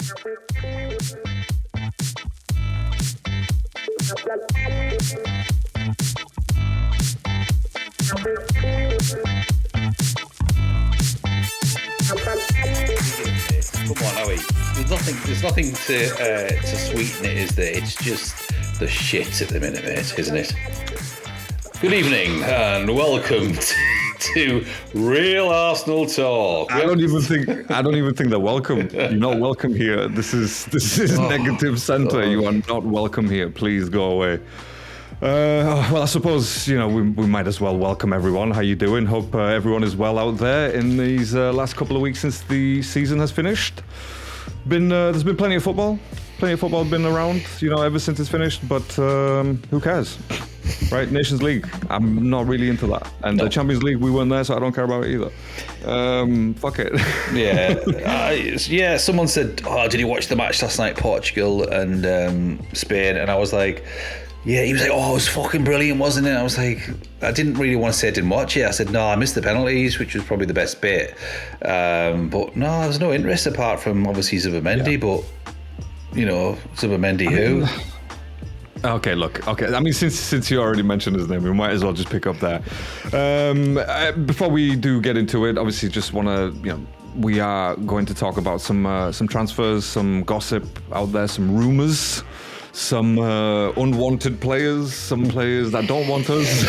Come on, Howie. There's nothing to sweeten it, is there? It's just the shit at the minute, mate, isn't it? Good evening and welcome to Real Arsenal Talk. I don't even think they're welcome. You're not welcome here. This is negative centre. You are not welcome here. Please go away. Well, I suppose we might as well welcome everyone. How you doing? Hope everyone is well out there in these last couple of weeks since the season has finished. There's been plenty of football. Plenty of football been around, ever since it's finished. But who cares, right? Nations League. I'm not really into that. And the Champions League, we weren't there, so I don't care about it either. Fuck it. Yeah. Someone said, "Oh, did you watch the match last night, Portugal and Spain?" And I was like, yeah, he was like, "Oh, it was fucking brilliant, wasn't it?" I was like, I didn't really want to say I didn't watch it. I said, no, I missed the penalties, which was probably the best bit. But no, there's no interest apart from obviously Zubimendi, but, Zubimendi who? Okay, look. Okay, I mean, since you already mentioned his name, we might as well just pick up there. Before we do get into it, obviously just want to, we are going to talk about some transfers, some gossip out there, some rumours. Some unwanted players, some players that don't want us.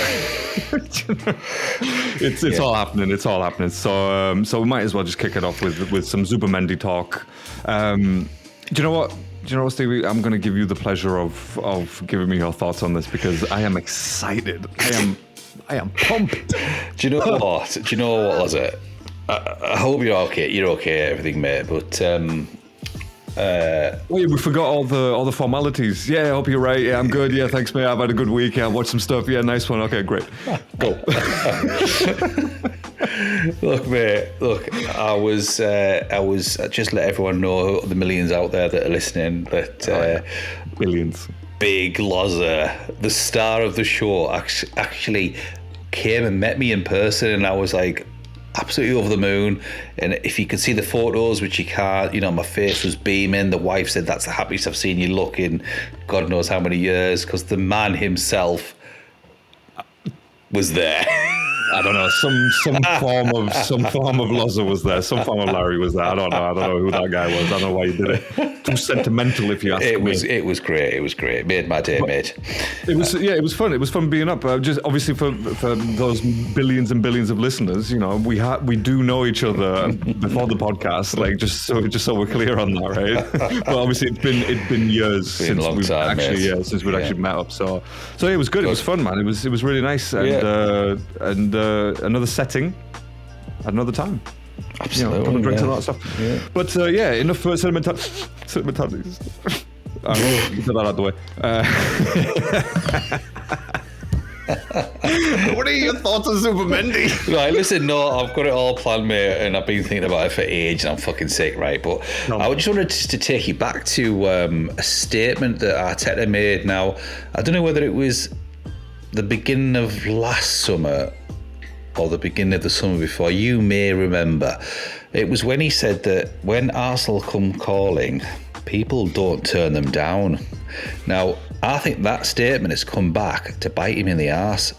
It's all happening. It's all happening. So we might as well just kick it off with some Zubimendi talk. Do you know what? Stevie? I'm going to give you the pleasure of giving me your thoughts on this because I am excited. I am pumped. Do you know what? Was it? I hope you're okay. You're okay, everything, mate. But. We forgot all the formalities. Yeah, I hope you're right. Yeah, I'm good. Yeah, thanks, mate. I've had a good week. Yeah, I've watched some stuff. Yeah, nice one. Okay, great. Go. Look, mate. I was just let everyone know, the millions out there that are listening, that millions. Big Loza, the star of the show, actually came and met me in person, and I was like, absolutely over the moon. And if you could see the photos, which you can't, my face was beaming. The wife said, "That's the happiest I've seen you look in God knows how many years," because the man himself was there. I don't know, some form of Loza was there, some form of Larry was there. I don't know who that guy was. I don't know why he did it. Too sentimental, if you ask me. It was great. It was great. Made my day, mate. It was fun. It was fun being up. Just obviously for those billions and billions of listeners, we do know each other before the podcast. Like just so we're clear on that, right? But obviously it's been years since we've actually met up. So yeah, it was good. It was fun, man. It was really nice and another setting at another time. Absolutely. Couple of drinks and all that stuff. Yeah. But enough sentimentalities. I will put that out of the way. What are your thoughts on Zubimendi? Right, listen, no, I've got it all planned, mate, and I've been thinking about it for ages, and I'm fucking sick, right? But I just wanted to take you back to a statement that Arteta made. Now, I don't know whether it was the beginning of last summer or the beginning of the summer before. You may remember. It was when he said that when Arsenal come calling, people don't turn them down. Now, I think that statement has come back to bite him in the arse.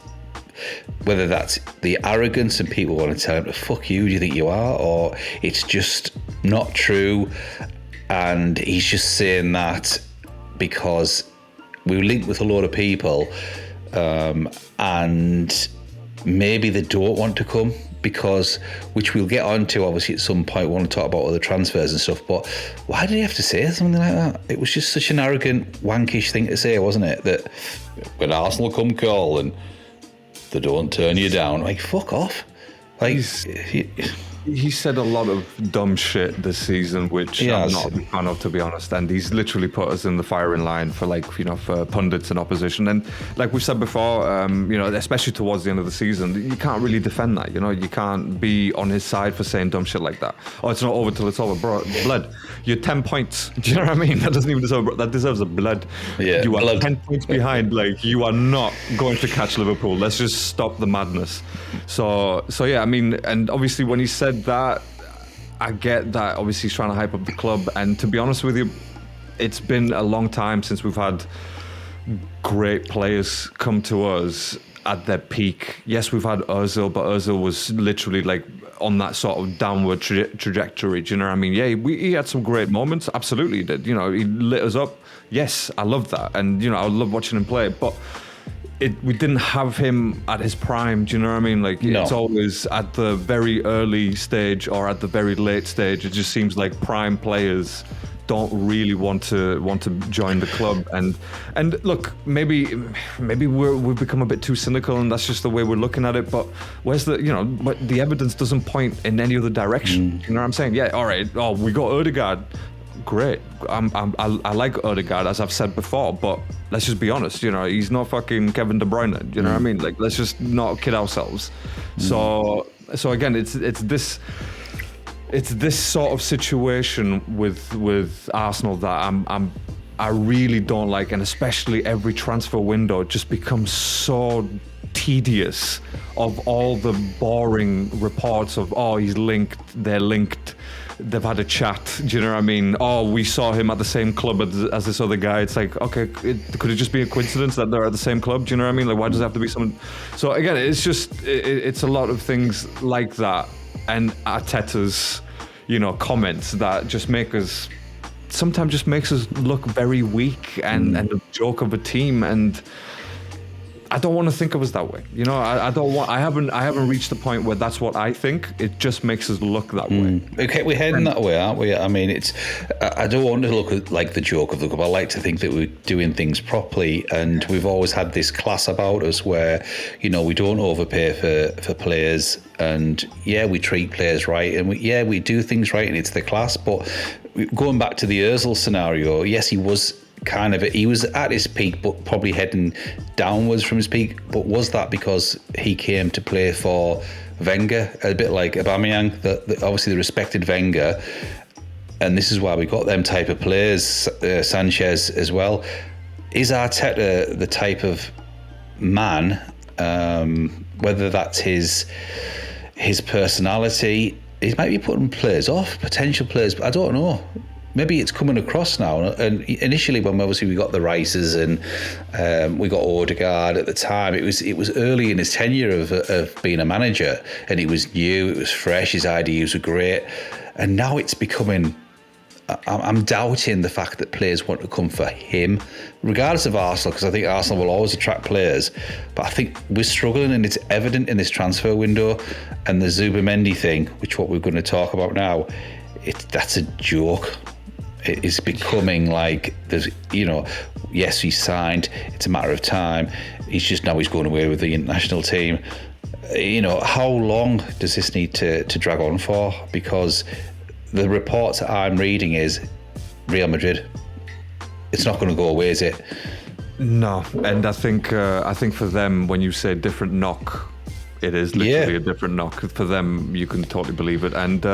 Whether that's the arrogance and people want to tell him to fuck you, do you think you are? Or it's just not true. And he's just saying that because we linked with a lot of people and maybe they don't want to come because, which we'll get onto obviously at some point, we want to talk about other transfers and stuff, but why did he have to say something like that? It was just such an arrogant, wankish thing to say, wasn't it? That when Arsenal come calling, they don't turn you down. Like, fuck off. Like, he said a lot of dumb shit this season, which I'm not a big fan of, to be honest. And he's literally put us in the firing line for for pundits and opposition. And like we've said before, especially towards the end of the season, you can't really defend that. You can't be on his side for saying dumb shit like that. Oh, it's not over till it's over, bro. Blood. You're 10 points. Do you know what I mean? That doesn't even deserve. That deserves a blood. Yeah, you are 10 points behind. Like, you are not going to catch Liverpool. Let's just stop the madness. So yeah. I mean, and obviously when he said that, I get that obviously he's trying to hype up the club, and to be honest with you, it's been a long time since we've had great players come to us at their peak. Yes, we've had Ozil, but Ozil was literally like on that sort of downward trajectory. Do you know what I mean? Yeah, he had some great moments. Absolutely, he did. You know, he lit us up. Yes, I love that, and you know, I love watching him play. But we didn't have him at his prime. Do you know what I mean? Like It's always at the very early stage or at the very late stage. It just seems like prime players don't really want to join the club, and look, maybe we've become a bit too cynical, and that's just the way we're looking at it. But where's but the evidence doesn't point in any other direction. You know what I'm saying? Yeah, all right. Oh, we got Odegaard. Great. I like Odegaard, as I've said before, but let's just be honest. You know, he's not fucking Kevin De Bruyne. You know what I mean? Like, let's just not kid ourselves. So again, it's this sort of situation with Arsenal that I really don't like, and especially every transfer window just becomes so tedious of all the boring reports of, oh, he's linked, they're linked, they've had a chat. Do you know what I mean? Oh, we saw him at the same club as this other guy. It's like, okay, could it just be a coincidence that they're at the same club? Do you know what I mean? Like, why does it have to be someone? So again, it's just it's a lot of things like that, and Arteta's comments that just sometimes just makes us look very weak and a joke of a team, and I don't want to think of us that way. You know, I haven't reached the point where that's what I think. It just makes us look that way. Okay, we're heading that way, aren't we? I mean, I don't want to look like the joke of the club. I like to think that we're doing things properly, and we've always had this class about us where, we don't overpay for players, and we treat players right, and we do things right, and it's the class. But going back to the Ozil scenario, yes, he was at his peak, but probably heading downwards from his peak. But was that because he came to play for Wenger, a bit like Aubameyang, obviously the respected Wenger, and this is why we got them type of players, Sanchez as well. Is Arteta the type of man, whether that's his personality, he might be putting players off, potential players, but I don't know. Maybe it's coming across now. And initially, when we got the Rices and we got Odegaard at the time, it was early in his tenure of being a manager, and it was new, it was fresh, his ideas were great, and now it's becoming. I'm doubting the fact that players want to come for him, regardless of Arsenal, because I think Arsenal will always attract players. But I think we're struggling, and it's evident in this transfer window. And the Zubimendi thing, which what we're going to talk about now, that's a joke. It is becoming like there's, yes, he's signed. It's a matter of time. He's going away with the international team. How long does this need to drag on for? Because the reports that I'm reading is Real Madrid. It's not going to go away, is it? No, and I think for them, when you say different knock, it is literally a different knock. For them, you can totally believe it. And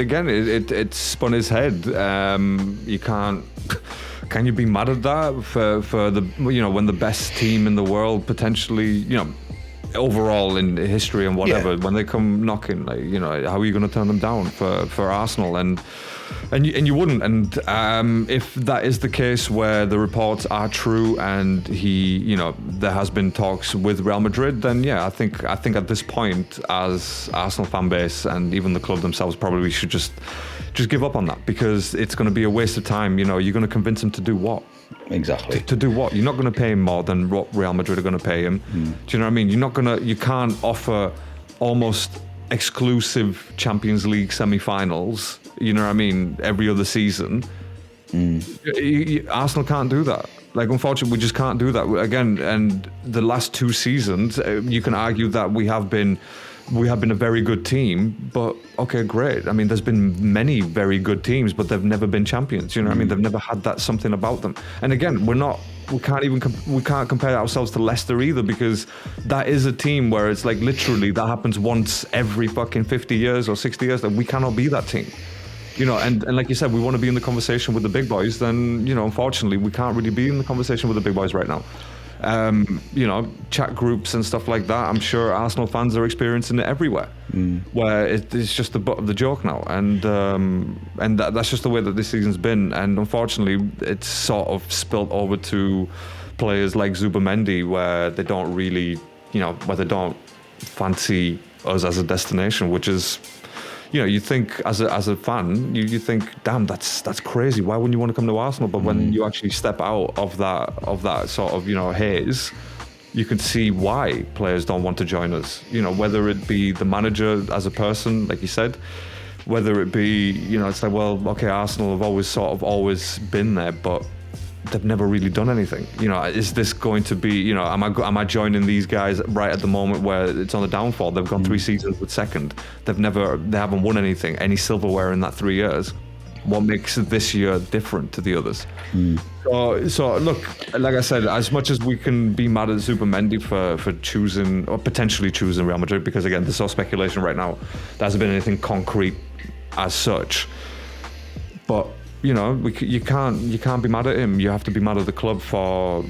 again, it spun his head. You can't. Can you be mad at that for the when the best team in the world potentially overall in history and whatever, when they come knocking, like how are you going to turn them down for Arsenal? And you wouldn't. And if that is the case where the reports are true and he, there has been talks with Real Madrid, then I think at this point, as Arsenal fan base and even the club themselves probably should just give up on that, because it's going to be a waste of time. You're going to convince him to do what? Exactly. To do what? You're not going to pay him more than what Real Madrid are going to pay him. Do you know what I mean? You can't offer almost exclusive Champions League semi-finals, you know what I mean, every other season. Arsenal can't do that. Like, unfortunately, we just can't do that. Again, and the last two seasons, you can argue that we have been a very good team, but okay, great. I mean, there's been many very good teams, but they've never been champions. You know what I mean? They've never had that something about them. And again, we can't compare ourselves to Leicester either, because that is a team where it's like literally that happens once every fucking 50 years or 60 years, that we cannot be that team. And like you said, we want to be in the conversation with the big boys, then, unfortunately, we can't really be in the conversation with the big boys right now. chat groups and stuff like that. I'm sure Arsenal fans are experiencing it everywhere, where it's just the butt of the joke now, and that's just the way that this season's been. And unfortunately, it's sort of spilt over to players like Zubimendi, where they don't really, where they don't fancy us as a destination, which is, you think as a fan, you think, damn, that's crazy. Why wouldn't you want to come to Arsenal? But when you actually step out of that sort of haze, you can see why players don't want to join us. Whether it be the manager as a person, like you said, whether it be it's like, well, okay, Arsenal have always been there, but they've never really done anything. Is this going to be, am I joining these guys right at the moment where it's on the downfall? They've gone 3 seasons with second. They haven't won any silverware in that 3 years. What makes this year different to the others? So look, like I said, as much as we can be mad at Zubimendi for choosing or potentially choosing Real Madrid, because again, there's all speculation right now. There hasn't been anything concrete as such. But you can't be mad at him. You have to be mad at the club for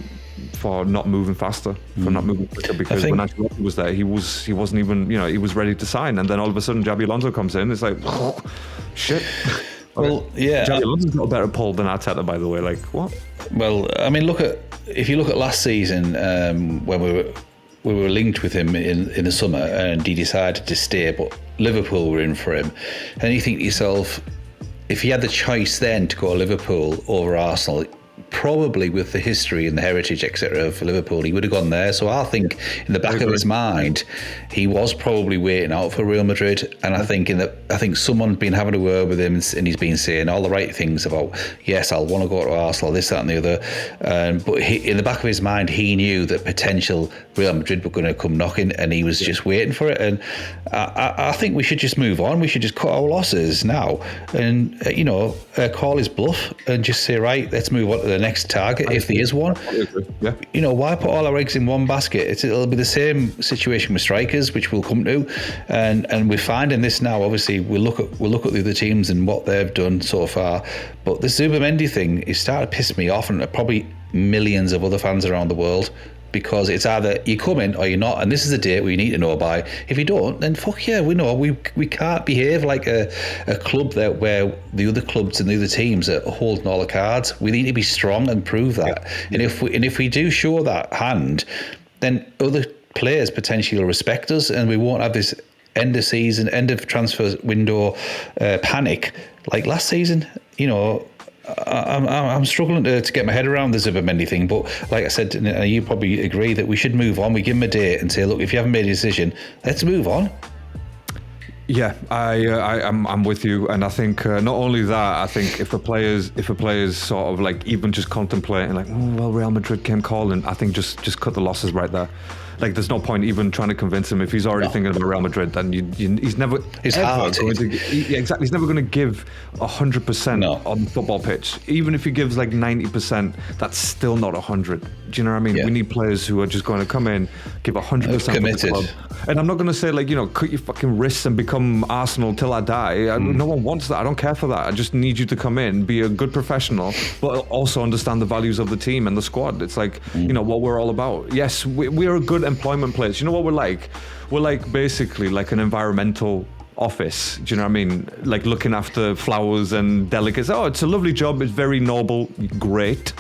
not moving faster, for not moving quicker. Because when Ancelotti was there, he wasn't even he was ready to sign, and then all of a sudden Xabi Alonso comes in. It's like, oh, shit. Well, yeah, Xabi Alonso's got a better pull than Arteta, by the way. Like, what? Well, I mean, if you look at last season, when we were linked with him in the summer, and he decided to stay, but Liverpool were in for him, and you think to yourself, if he had the choice then to go Liverpool over Arsenal, probably with the history and the heritage, etc., for Liverpool, he would have gone there. So I think in the back of his mind, he was probably waiting out for Real Madrid. And I think someone's been having a word with him, and he's been saying all the right things about, yes, I'll want to go to Arsenal, this, that, and the other. But in the back of his mind, he knew that potential Real Madrid were going to come knocking, and he was just waiting for it. And I think we should just move on. We should just cut our losses now, and call his bluff and just say, right, let's move on to the next target, if there is one. Yeah. Why put all our eggs in one basket? It'll be the same situation with strikers, which we'll come to, and we're finding this now. Obviously, we'll look at the other teams and what they've done so far. But the Zubimendi thing is starting to piss me off, and probably millions of other fans around the world. Because it's either you come in or you're not, and this is the date we need to know by. If you don't, then fuck yeah, we know we can't behave like a club where the other clubs and the other teams are holding all the cards. We need to be strong and prove that. Yeah. And if we do show that hand, then other players potentially will respect us, and we won't have this end of season, end of transfer window panic like last season. I'm struggling to get my head around the Zubimendi thing, but like I said, you probably agree that we should move on. We give him a date and say, look, if you haven't made a decision, let's move on. Yeah, I'm with you, and I think not only that, I think if a player's sort of like even just contemplating like, oh, well, Real Madrid came calling, I think just cut the losses right there. Like, there's no point even trying to convince him if he's already thinking about Real Madrid. Then he's never. It's hard. Exactly. He's never going to give 100% on the football pitch. Even if he gives like 90%, that's still not 100. Do you know what I mean? Yeah. We need players who are just going to come in, give 100% committed. For the club. And I'm not going to say like, cut your fucking wrists and become Arsenal till I die. No one wants that. I don't care for that. I just need you to come in, be a good professional, but also understand the values of the team and the squad. It's like, what we're all about. Yes, we are a good employment place. You know what we're like? We're like basically like an environmental office. Do you know what I mean? Like looking after flowers and delicates. Oh, it's a lovely job. It's very noble. Great.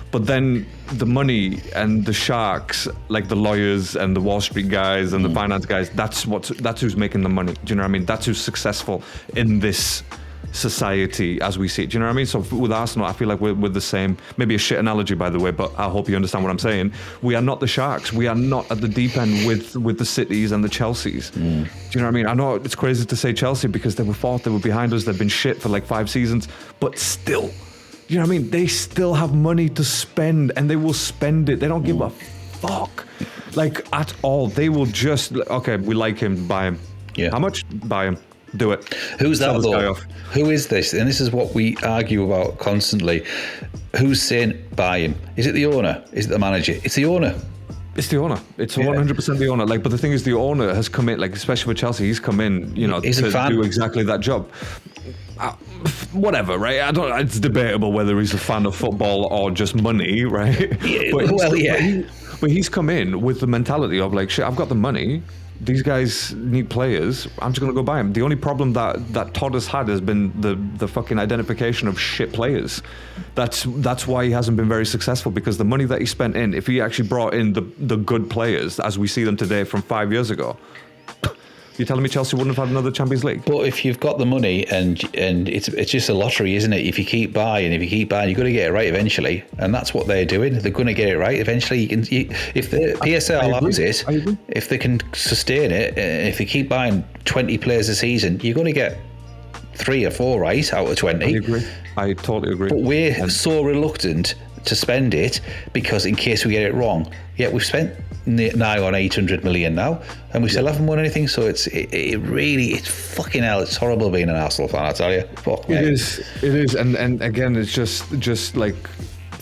But then the money and the sharks, like the lawyers and the Wall Street guys and the finance guys, that's who's making the money. Do you know what I mean? That's who's successful in this society as we see it. Do you know what I mean? So with Arsenal, I feel like we're the same. Maybe a shit analogy, by the way, but I hope you understand what I'm saying. We are not the Sharks. We are not at the deep end with the Cities and the Chelseas. Do you know what I mean? I know it's crazy to say Chelsea because they were fourth, they were behind us, they've been shit for like 5 seasons, but still, you know what I mean? They still have money to spend, and they will spend it. They don't give a fuck, like, at all. They will just, okay, we like him, buy him. Yeah. How much? Buy him. Do it. Who's that though? Who is this? And this is what we argue about constantly. Who's saying buy him? Is it the owner? Is it the manager? It's the owner. It's the owner. It's 100% the owner. Like, but the thing is, the owner has come in, like, especially with Chelsea, he's come in, to do exactly that job. Whatever, right? I don't. It's debatable whether he's a fan of football or just money, right? Yeah, But he's come in with the mentality of like, shit, I've got the money. These guys need players. I'm just going to go buy them. The only problem that Todd has had has been the fucking identification of shit players. That's why he hasn't been very successful, because the money that he spent in, if he actually brought in the good players as we see them today from 5 years ago, you're telling me Chelsea wouldn't have had another Champions League? But if you've got the money and it's just a lottery, isn't it? If you keep buying, you've got to get it right eventually, and that's what they're doing. They're going to get it right eventually. If the PSL allows it, if they can sustain it, if they keep buying 20 players a season, you're going to get 3 or 4 right out of 20. I agree. I totally agree. But we're so reluctant to spend it because in case we get it wrong. Yet we've spent nigh on 800 million now, and we still haven't won anything. So it's fucking hell. It's horrible being an Arsenal fan, I tell you. It is, and again, it's just like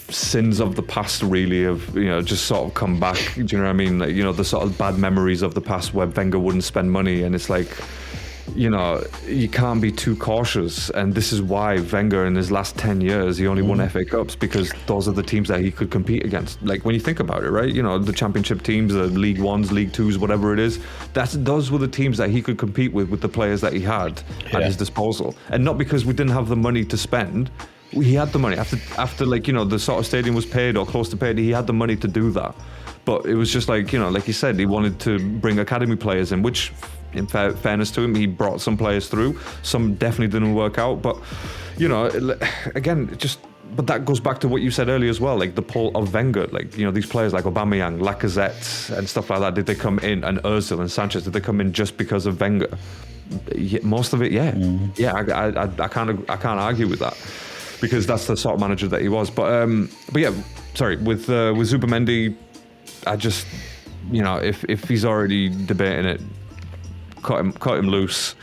sins of the past, really, of just sort of come back. Do you know what I mean? Like, the sort of bad memories of the past where Wenger wouldn't spend money, and it's like, you can't be too cautious. And this is why Wenger in his last 10 years, he only won FA Cups, because those are the teams that he could compete against. Like, when you think about it, right? The championship teams, the League Ones, League Twos, whatever it is, those were the teams that he could compete with the players that he had at his disposal. And not because we didn't have the money to spend. He had the money. After like, the sort of stadium was paid or close to paid, he had the money to do that. But it was just like, like you said, he wanted to bring academy players in, which, in fairness to him, he brought some players through. Some definitely didn't work out. But, again, but that goes back to what you said earlier as well, like the pull of Wenger. Like, these players like Aubameyang, Lacazette and stuff like that, did they come in, and Ozil and Sanchez, did they come in just because of Wenger? Yeah, most of it, yeah. Yeah, I can't argue with that, because that's the sort of manager that he was. But yeah, sorry, with Zubimendi, I just, if he's already debating it, cut him loose.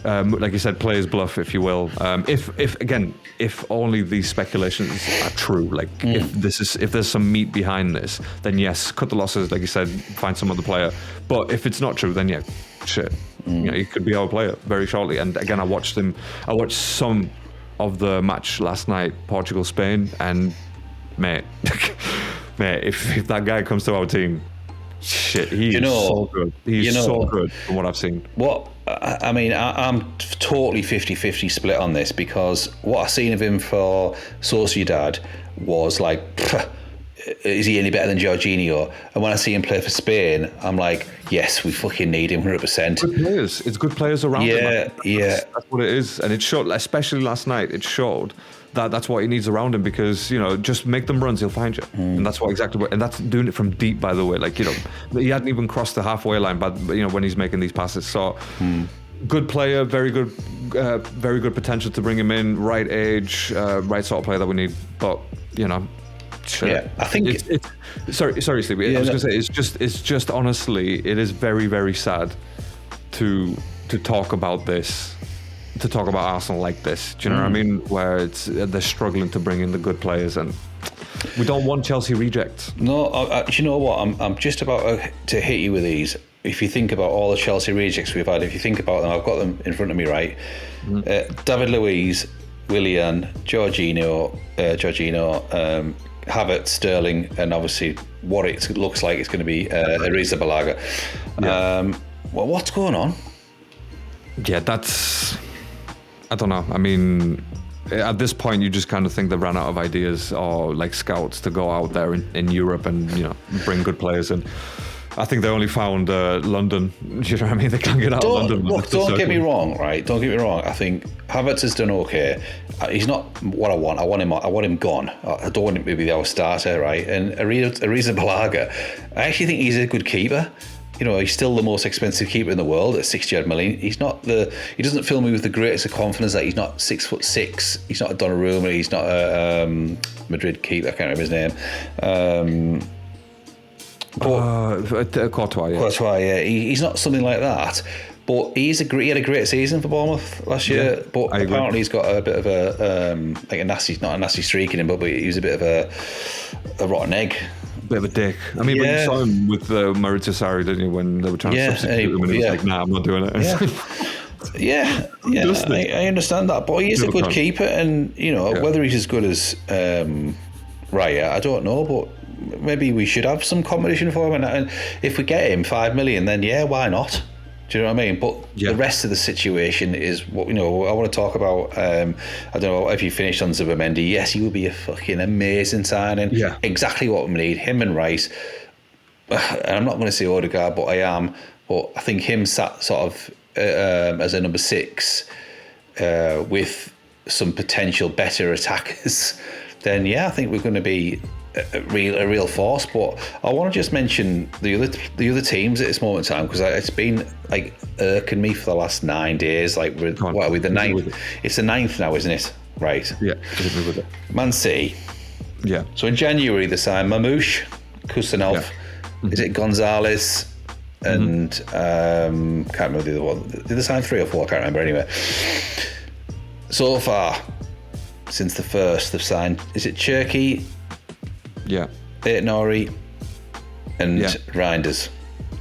Like you said, play his bluff, if you will. If only these speculations are true, like if there's some meat behind this, then yes, cut the losses, like you said, find some other player. But if it's not true, then yeah, shit, he could be our player very shortly. And again, I watched some of the match last night, Portugal-Spain, and mate, if that guy comes to our team, shit, he is so good. He's so good from what I've seen. I mean, I'm totally 50-50 split on this, because what I've seen of him for Sociedad was like, is he any better than Jorginho? And when I see him play for Spain, I'm like, yes, we fucking need him 100%. Good players. It's good players around him. That's what it is. And it showed, especially last night, it showed that's what he needs around him, because just make them runs, he'll find you. And that's and that's doing it from deep, by the way. Like, he hadn't even crossed the halfway line, but when he's making these passes. So good player, very good potential to bring him in, right age, right sort of player that we need. But sure. Yeah, I think it's sorry, Sleepy. I was gonna say it's just honestly, it is very, very sad to talk about this. To talk about Arsenal like this, do you know what I mean? Where they're struggling to bring in the good players, and we don't want Chelsea rejects. No, do you know what? I'm just about to hit you with these. If you think about all the Chelsea rejects we've had, if you think about them, I've got them in front of me, right? David Luiz, Willian, Jorginho, Havertz, Sterling, and obviously what it looks like it's going to be Arrizabalaga. Well, what's going on? Yeah, I don't know. I mean, at this point, you just kind of think they've run out of ideas or like scouts to go out there in Europe and bring good players in. I think they only found London. You know what I mean? They can't get out of London. Look, don't get me wrong, right? Don't get me wrong. I think Havertz has done okay. He's not what I want. I want him gone. I don't want him to be our starter, right? And Arrizabalaga, I actually think he's a good keeper. He's still the most expensive keeper in the world at 60-odd million. He doesn't fill me with the greatest of confidence that he's not 6'6". He's not a Donnarumma. He's not a Madrid keeper. I can't remember his name. Courtois, yeah. Courtois, yeah. He's not something like that. But he had a great season for Bournemouth last year. Yeah, but apparently he's got a bit of not a nasty streak in him, but he was a bit of a rotten egg. Bit of a dick. I mean, but you saw him with Maurizio Sarri, didn't you, when they were trying to substitute him, and he was like, nah, I'm not doing it. I understand that. But he is a good keeper, and whether he's as good as Raya, I don't know, but maybe we should have some competition for him. And if we get him 5 million, then yeah, why not? Do you know what I mean? But the rest of the situation is what I want to talk about. I don't know if you finished on Zubimendi. Yes, he would be a fucking amazing signing. Yeah, exactly what we need. Him and Rice. And I'm not going to say Odegaard, but I am. But I think him sat sort of as a number 6 with some potential better attackers. Then yeah, I think we're going to be a real force. But I want to just mention the other teams at this moment in time, because it's been like irking me for the last 9 days. Like, what are we, the 9th? It's the 9th now, isn't it? Right. Yeah. With it. Man City. Yeah. So in January they signed Mamouche, Kusanov. Yeah. Mm-hmm. Is it Gonzalez? And can't remember the other one. Did they sign 3 or 4? I can't remember. Anyway, so far since the first, they've signed. Is it Cherky? Yeah. Aït-Nouri and Reinders,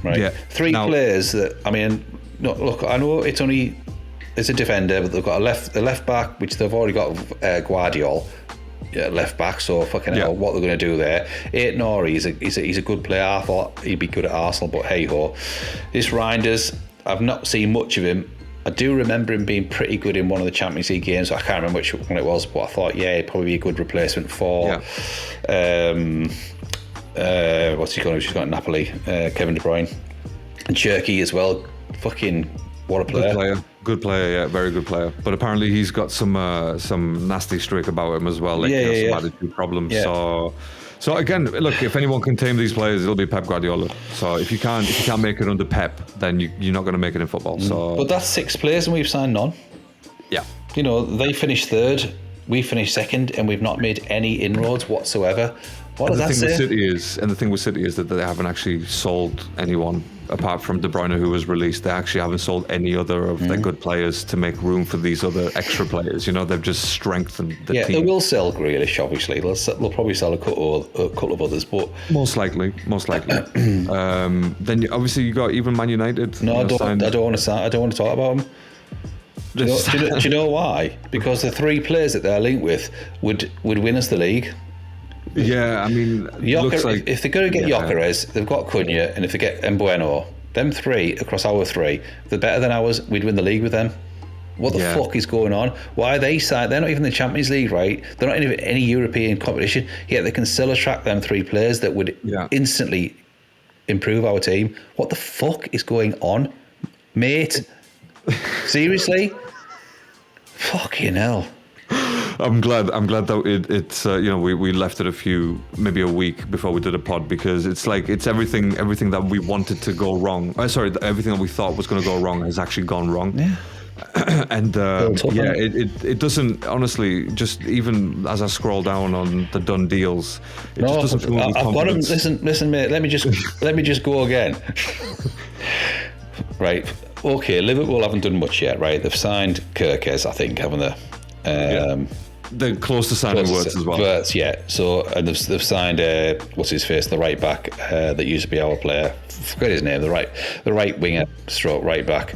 right? Yeah. 3 players that, I mean, no, look, I know it's a defender, but they've got a left back, which they've already got Guardiola, left back. So fucking hell, what they're going to do there? Aït-Nouri, he's a good player. I thought he'd be good at Arsenal, but hey ho. This Reinders, I've not seen much of him. I do remember him being pretty good in one of the Champions League games. I can't remember which one it was, but I thought, he'd probably be a good replacement for what's he called? He's just got Napoli, Kevin De Bruyne. And Cherky as well. Fucking what a player. Good player, yeah, very good player. But apparently he's got some nasty streak about him as well. Like, some attitude problems. Yeah. So again, look, if anyone can tame these players, it'll be Pep Guardiola. So if you can't make it under Pep, then you're not going to make it in football. So, but that's 6 players and we've signed none. Yeah. They finished 3rd, we finished 2nd, and we've not made any inroads whatsoever. What does that say? The thing with City is that they haven't actually sold anyone apart from De Bruyne, who was released. They actually haven't sold any other of their good players to make room for these other extra players. They've just strengthened the team. Yeah, they will sell Grealish, obviously. They'll probably sell a couple of others, but most likely. Then obviously you got even Man United. No, I don't want to talk about them. Do you know why? Because the 3 players that they're linked with would win us the league. Yeah, I mean, if they're going to get Gyökeres, they've got Cunha, and if they get Mbeumo, them 3 across our 3, they're better than ours. We'd win the league with them. What the fuck is going on? Why are they signed? They're not even in the Champions League, right? They're not in any European competition, yet they can still attract them 3 players that would instantly improve our team. What the fuck is going on, mate? Seriously? Fucking hell. I'm glad that it's we left it maybe a week before we did a pod, because it's everything that we wanted to go wrong. Everything that we thought was going to go wrong has actually gone wrong. Yeah. And it doesn't, honestly, just even as I scroll down on the done deals, it just doesn't feel I've got them. Listen, mate. Let me just go again. Right. Okay. Liverpool haven't done much yet, right? They've signed Kerkez, I think, haven't they? They're close to signing Wirtz as well. Wirtz, yeah. So, and they've signed what's his face, the right back that used to be our player. Forget his name. The right winger, stroke right back.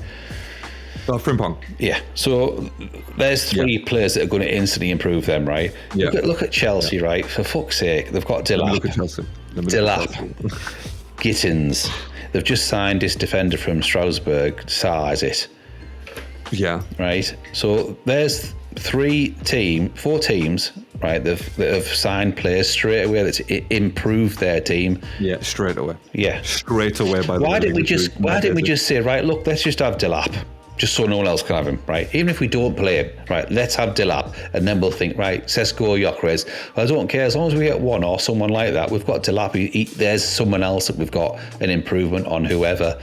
Frimpong. Yeah. So there's 3 players that are going to instantly improve them, right? Yeah. Look at Chelsea, right? For fuck's sake, they've got Delap. Look at Chelsea. Gittins. They've just signed this defender from Strasbourg. Sarr, is it? Yeah. Right. So there's 4 teams, right? That have signed players straight away that's improved their team. Yeah, straight away. Yeah, straight away. Why didn't we just say, right? Look, let's just have Delap, just so no one else can have him, right? Even if we don't play him, right? Let's have Delap, and then we'll think, right? Sesko, Gyökeres. Well, I don't care as long as we get one or someone like that. We've got Delap. There's someone else that we've got an improvement on. Whoever.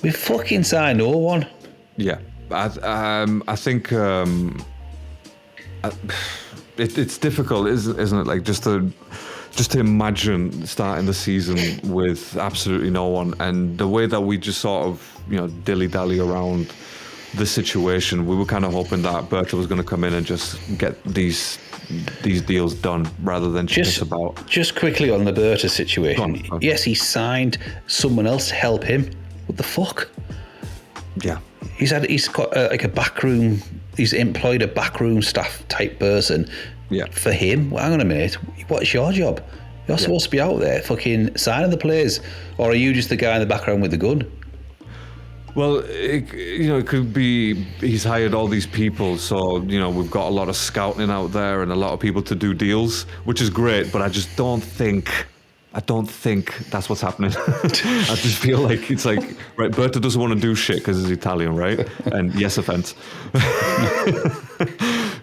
We fucking signed no one. Yeah, I think. It's difficult, isn't it? Like just to imagine starting the season with absolutely no one, and the way that we just sort of dilly-dally around the situation. We were kind of hoping that Berta was going to come in and just get these deals done rather than just quickly on the Berta situation. Yes, he signed someone else to help him. What the fuck? Yeah, he's got like a backroom. He's employed a backroom staff type person. Yeah. For him. Well, hang on a minute. What's your job? You're supposed to be out there fucking signing the players. Or are you just the guy in the background with the gun? Well, it could be he's hired all these people, so we've got a lot of scouting out there and a lot of people to do deals, which is great. But I just don't think that's what's happening. I just feel like it's like, right, Berta doesn't want to do shit because he's Italian, right? And yes, offense.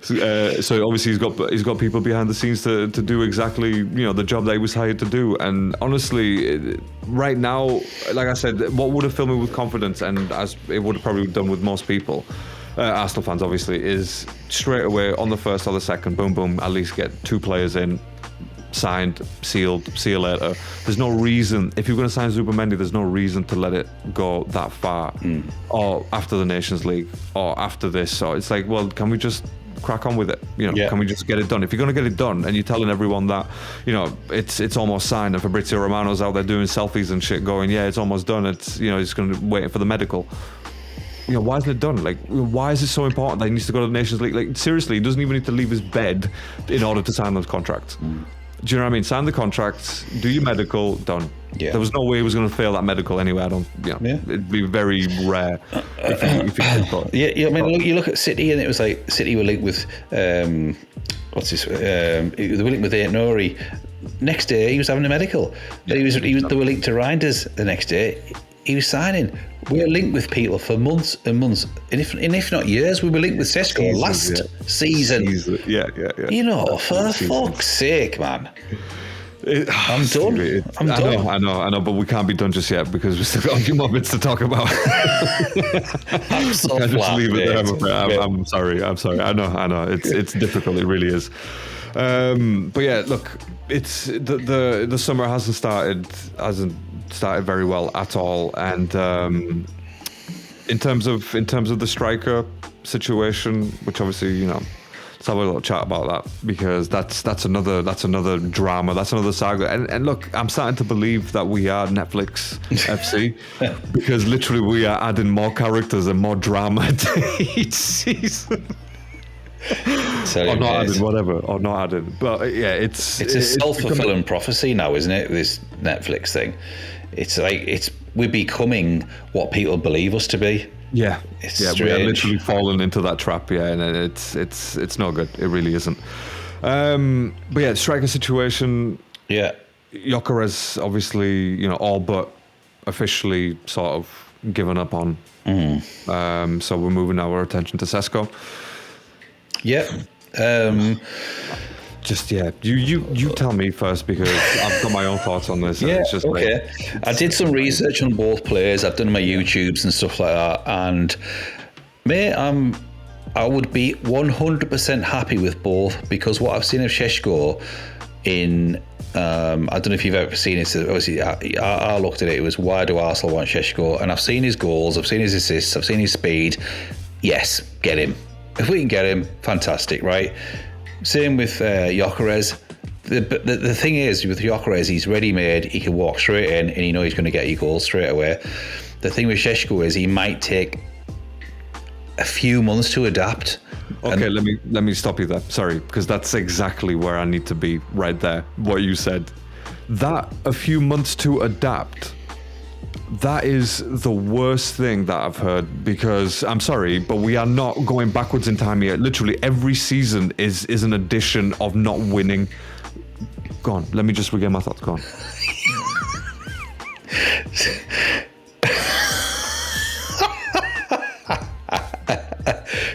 So obviously he's got people behind the scenes to do exactly the job that he was hired to do. And honestly, right now, like I said, what would have filled me with confidence, and as it would have probably done with most people, Arsenal fans obviously, is straight away on the first or the second, boom boom, at least get 2 players in, signed, sealed, see you later. There's no reason, if you're going to sign Zubimendi, there's no reason to let it go that far, or after the Nations League, or after this. So it's like, well, can we just crack on with it? Can we just get it done? If you're going to get it done and you're telling everyone that it's almost signed, and Fabrizio Romano's out there doing selfies and shit going, yeah, it's almost done, it's he's going to wait for the medical, why isn't it done? Like, why is it so important that he needs to go to the Nations League? Like, seriously, he doesn't even need to leave his bed in order to sign those contracts. Do you know what I mean? Sign the contracts, do your medical, done. Yeah. There was no way he was going to fail that medical anyway. It'd be very rare if he could. But, I mean, you look at City, and it was like City were linked with they were linked with Aït-Nouri. Next day, he was having a medical. They were linked to Reinders the next day. He was signing. We were linked with people for months and months, and if not years. We were linked with Šeško last season. Yeah. For fuck's sake, man. I'm done. I'm done. I know, but we can't be done just yet because we've still got a few more bits to talk about. I'm so I just leave it there. I'm sorry. I know. It's difficult. It really is. But yeah, look, it's the summer hasn't started very well at all, and in terms of the striker situation, which obviously let's have a little chat about that, because that's another drama, that's another saga. And look, I'm starting to believe that we are Netflix FC, because literally we are adding more characters and more drama to each season. Or not added. But yeah, it's a self-fulfilling prophecy now, isn't it? This Netflix thing. It's like we're becoming what people believe us to be. Yeah, strange. We are literally falling into that trap. Yeah, and it's not good. It really isn't. But yeah, striker situation. Yeah, Gyökeres obviously, all but officially sort of given up on. So we're moving our attention to Šeško. Yeah. You tell me first, because I've got my own thoughts on this. Yeah, it's just okay. I did some research on both players. I've done my YouTubes and stuff like that, and mate, I would be 100% happy with both, because what I've seen of Šeško in I don't know if you've ever seen it. Obviously, I looked at it. It was, why do Arsenal want Šeško? And I've seen his goals, I've seen his assists, I've seen his speed. Yes, get him. If we can get him, fantastic, right? Same with Gyökeres. The thing is, with Gyökeres, he's ready-made. He can walk straight in, and you know he's going to get you goals straight away. The thing with Šeško is he might take a few months to adapt. Okay, let me stop you there. Sorry, because that's exactly where I need to be right there. What you said. That a few months to adapt. That is the worst thing that I've heard, because I'm sorry, but we are not going backwards in time here. Literally every season is an addition of not winning. Go on, let me just regain my thoughts. Go on.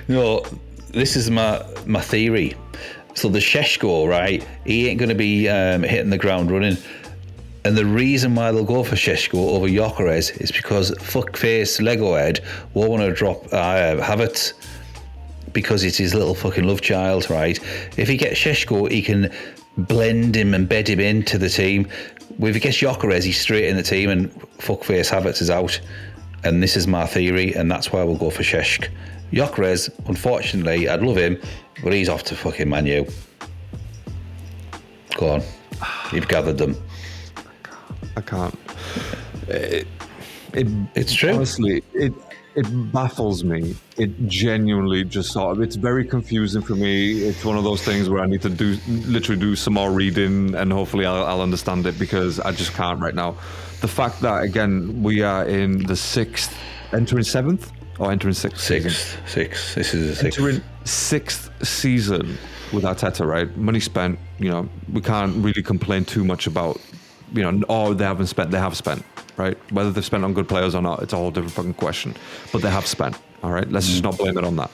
No, this is my theory. So the Šeško, right? He ain't going to be hitting the ground running. And the reason why they'll go for Šeško over Gyökeres is because fuckface Lego head won't want to drop Havertz, because it's his little fucking love child, right? If he gets Šeško, he can blend him and bed him into the team. If he gets Gyökeres, he's straight in the team, and fuckface Havertz is out. And this is my theory, and that's why we'll go for Šeško. Gyökeres, unfortunately, I'd love him, but he's off to fucking Man U. Go on. You've gathered them. I can't. It's true. Honestly, it baffles me. It genuinely just sort of, it's very confusing for me. It's one of those things where I need to literally do some more reading, and hopefully I'll understand it, because I just can't right now. The fact that, again, we are in the entering sixth. This is the sixth. Entering sixth season with Arteta, right? Money spent, we can't really complain too much about, or they have spent, right? Whether they've spent on good players or not, it's a whole different fucking question. But they have spent, all right? Let's just not blame it on that.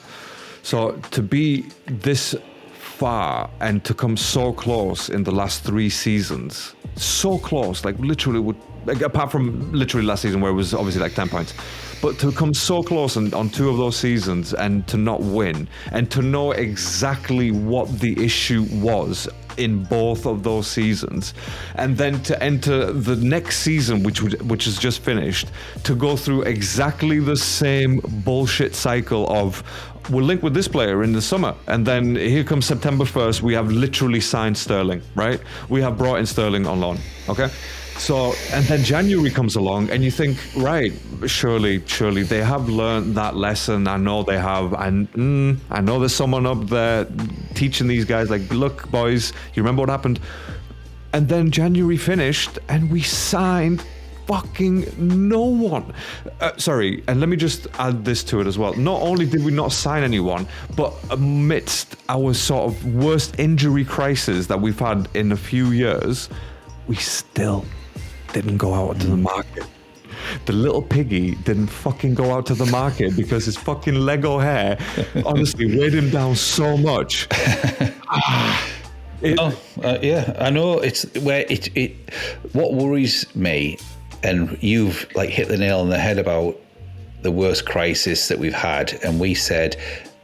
So to be this far and to come so close in the last 3 seasons, so close, like literally apart from literally last season where it was obviously like 10 points, but to come so close on 2 of those seasons and to not win, and to know exactly what the issue was in both of those seasons, and then to enter the next season, which is just finished, to go through exactly the same bullshit cycle of, we're linked with this player in the summer, and then here comes September 1st, we have literally signed Sterling, right? We have brought in Sterling on loan, okay? So, and then January comes along and you think, right, surely they have learned that lesson. I know they have. And I know there's someone up there teaching these guys, like, look, boys, you remember what happened? And then January finished and we signed fucking no one. Sorry, and let me just add this to it as well. Not only did we not sign anyone, but amidst our sort of worst injury crisis that we've had in a few years, we still didn't go out to the market. The little piggy didn't fucking go out to the market because his fucking Lego hair honestly weighed him down so much. Yeah, I know. It's where it what worries me, and you've like hit the nail on the head about the worst crisis that we've had, and we said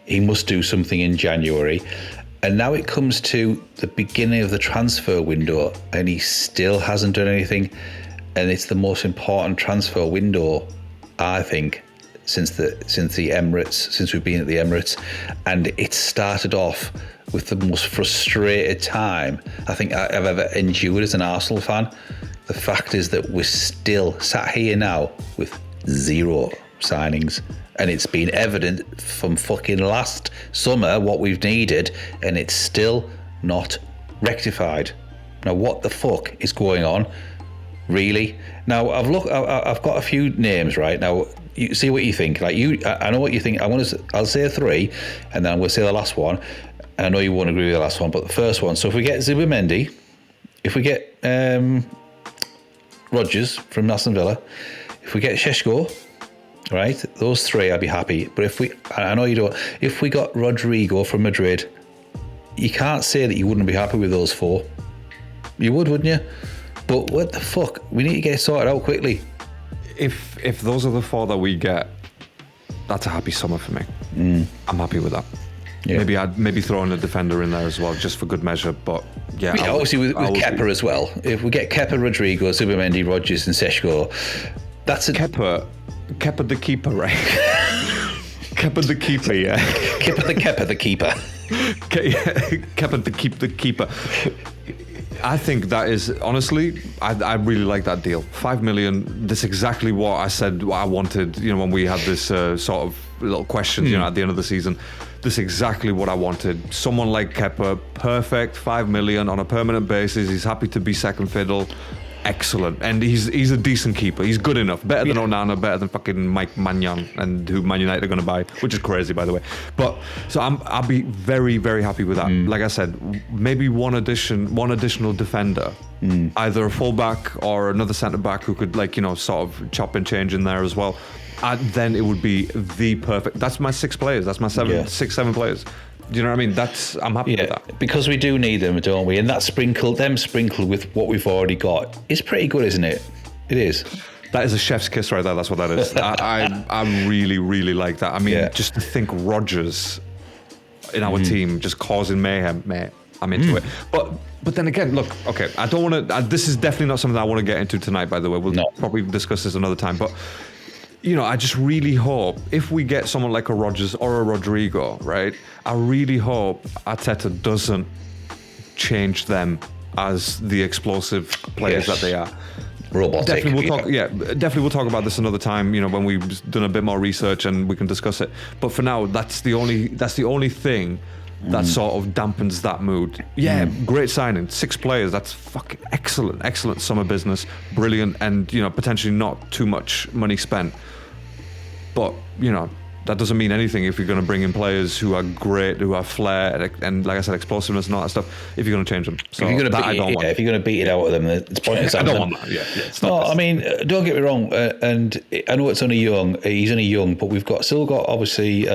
he must do something in January. And now it comes to the beginning of the transfer window and he still hasn't done anything. And it's the most important transfer window, I think, since the Emirates, since we've been at the Emirates. And it started off with the most frustrated time I think I've ever endured as an Arsenal fan. The fact is that we're still sat here now with 0 signings. And it's been evident from fucking last summer what we've needed, and it's still not rectified. Now, what the fuck is going on, really? Now, I've got a few names right now. You see what you think. Like I know what you think. I'll say 3, and then I'm going to say the last one. And I know you won't agree with the last one, but the first one. So if we get Zubimendi, if we get Rodgers from Aston Villa, if we get Šeško, right, those 3, I'd be happy. But I know you don't, if we got Rodrigo from Madrid, you can't say that you wouldn't be happy with those 4. You would, wouldn't you? But what the fuck? We need to get it sorted out quickly. If those are the 4 that we get, that's a happy summer for me. I'm happy with that. Yeah. Maybe throw in a defender in there as well, just for good measure. But yeah, obviously with Kepa as well. If we get Kepa, Rodrigo, Zubimendi, Rodgers, and Šeško, that's a Kepa the keeper, right? Kepa the keeper, yeah. Kepa the keeper. Kepa the keeper. I think that is, honestly, I really like that deal. 5 million, that's exactly what I said I wanted, when we had this sort of little questions, at the end of the season. This is exactly what I wanted. Someone like Kepa, perfect, 5 million on a permanent basis. He's happy to be second fiddle. Excellent. And he's a decent keeper. He's good enough. Better than Onana, better than fucking Mike Maignan, and who Man United are going to buy, which is crazy, by the way. But so I'll be very, very happy with that. Like I said, maybe one additional defender, either a fullback or another centre back who could sort of chop and change in there as well. Then it would be the perfect. That's my 6 players. That's my 7 players. Do you know what I mean? I'm happy with that. Because we do need them, don't we? And that sprinkled with what we've already got is pretty good, isn't it? It is. That is a chef's kiss right there. That's what that is. I really, really like that. I mean, just to think Rodgers in our team just causing mayhem, mate. I'm into it. But then again, look, okay, I don't want to. This is definitely not something I want to get into tonight, by the way. We'll probably discuss this another time. But I just really hope if we get someone like a Rodgers or a Rodrigo, right? I really hope Arteta doesn't change them as the explosive players that they are. robotic. Definitely we'll talk about this another time, when we've done a bit more research and we can discuss it. But for now, that's the only thing that sort of dampens that mood. Yeah, great signing, 6 players, that's fucking excellent summer business, brilliant, and potentially not too much money spent. But that doesn't mean anything if you're going to bring in players who are great, who have flair, and like I said, explosiveness and all that stuff, if you're going to change them. So if you're going to beat it out of them, it's pointless. I don't want that. Yeah. No, I mean, don't get me wrong, and I know he's only young, but we've still got obviously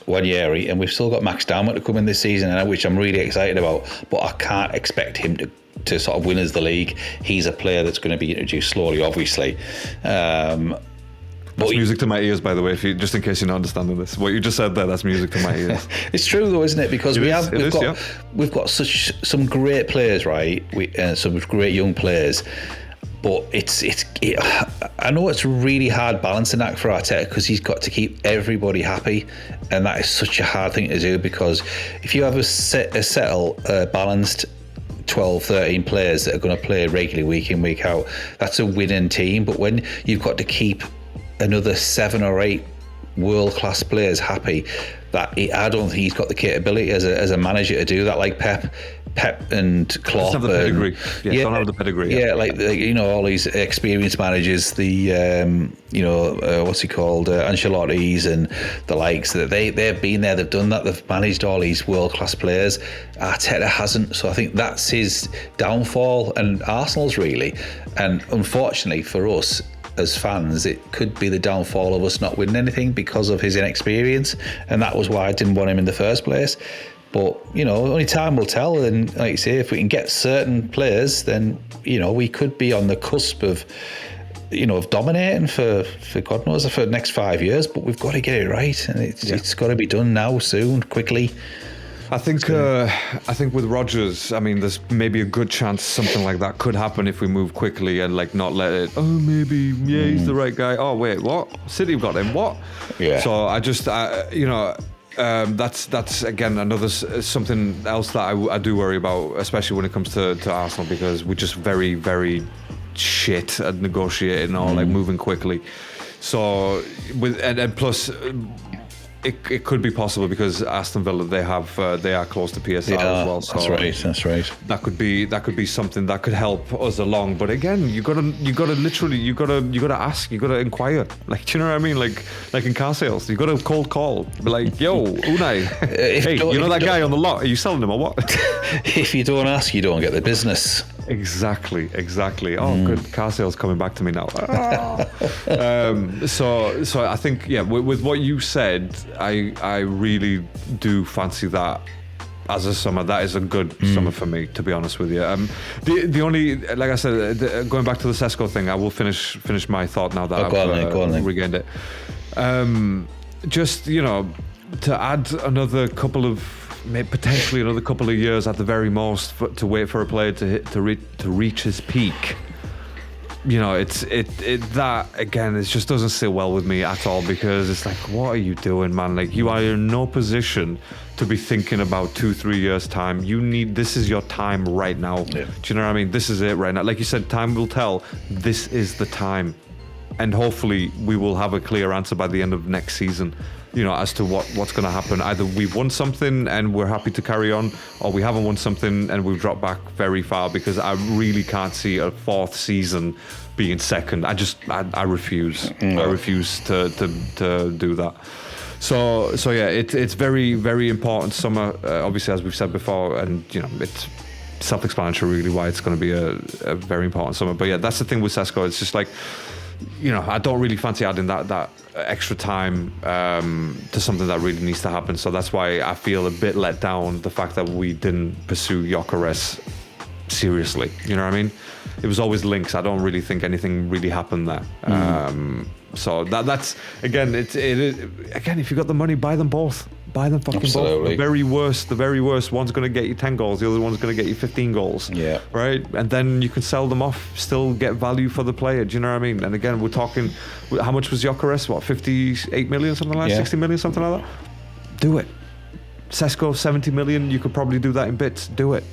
Wanyeri, and we've still got Max Darman to come in this season, which I'm really excited about, but I can't expect him to sort of win us the league. He's a player that's going to be introduced slowly, obviously. That's music to my ears, by the way, just in case you're not understanding this. What you just said there, that's music to my ears. It's true though, isn't it? Because we've got some great players, right? Some great young players. But I know it's a really hard balancing act for Arteta, because he's got to keep everybody happy, and that is such a hard thing to do, because if you have a balanced 12, 13 players that are going to play regularly week in, week out, that's a winning team. But when you've got to keep another 7 or 8 world-class players happy, I don't think he's got the capability as a manager to do that, like Pep and Klopp. Don't have the pedigree. Don't have the pedigree. Yeah, like all these experienced managers, the what's he called, Ancelotti's and the likes. That they've been there, they've done that, they've managed all these world-class players. Arteta hasn't, so I think that's his downfall, and Arsenal's really. And unfortunately for us as fans, it could be the downfall of us not winning anything because of his inexperience, and that was why I didn't want him in the first place. But only time will tell, and like you say, if we can get certain players, then we could be on the cusp of dominating for God knows for the next 5 years. But we've got to get it right, and it's got to be done now, soon, quickly. I think with Rodgers, I mean, there's maybe a good chance something like that could happen if we move quickly and not let it. Oh, maybe he's the right guy. Oh wait, what? City have got him. What? Yeah. So that's again another something else that I do worry about, especially when it comes to Arsenal, because we're just very, very shit at negotiating or moving quickly. So and plus. It could be possible because Aston Villa they are close to PSR as well. So that's right. That could be something that could help us along. But again, you gotta ask, you gotta inquire. Like, do you know what I mean? Like in car sales, you gotta cold call. Be like, yo, Unai, hey, that guy on the lot? Are you selling him or what? If you don't ask, you don't get the business. Exactly. Oh, good. Car sales coming back to me now. So I think, with what you said, I really do fancy that as a summer. That is a good summer for me, to be honest with you. The only, like I said, going back to the Sesko thing, I will finish my thought now that I've regained it. Just, to add another couple of, potentially another couple of years at the very most to wait for a player to reach his peak. That again, it just doesn't sit well with me at all, because it's like, what are you doing, man? Like, you are in no position to be thinking about 2-3 years time. This is your time right now. Yeah. Do you know what I mean? This is it right now. Like you said, time will tell. This is the time, and hopefully we will have a clear answer by the end of next season. As to what's going to happen. Either we've won something and we're happy to carry on, or we haven't won something and we've dropped back very far, because I really can't see a 4th season being second. I refuse. I refuse to do that. So yeah, it's very, very important summer, obviously, as we've said before, and it's self-explanatory really why it's going to be a very important summer. But yeah, that's the thing with Sesko. It's just like, I don't really fancy adding that extra time to something that really needs to happen. So that's why I feel a bit let down, the fact that we didn't pursue Gyökeres seriously. You know what I mean? It was always links. I don't really think anything really happened there. So that's again, it again, if you got the money, buy them both. Buy them fucking both. The very worst, one's going to get you 10 goals, the other one's going to get you 15 goals. Yeah. Right? And then you can sell them off, still get value for the player. Do you know what I mean? And again, we're talking, how much was Gyökeres? What, 58 million, something like that? 60 million, something like that? Do it. Sesko, 70 million, you could probably do that in bits. Do it.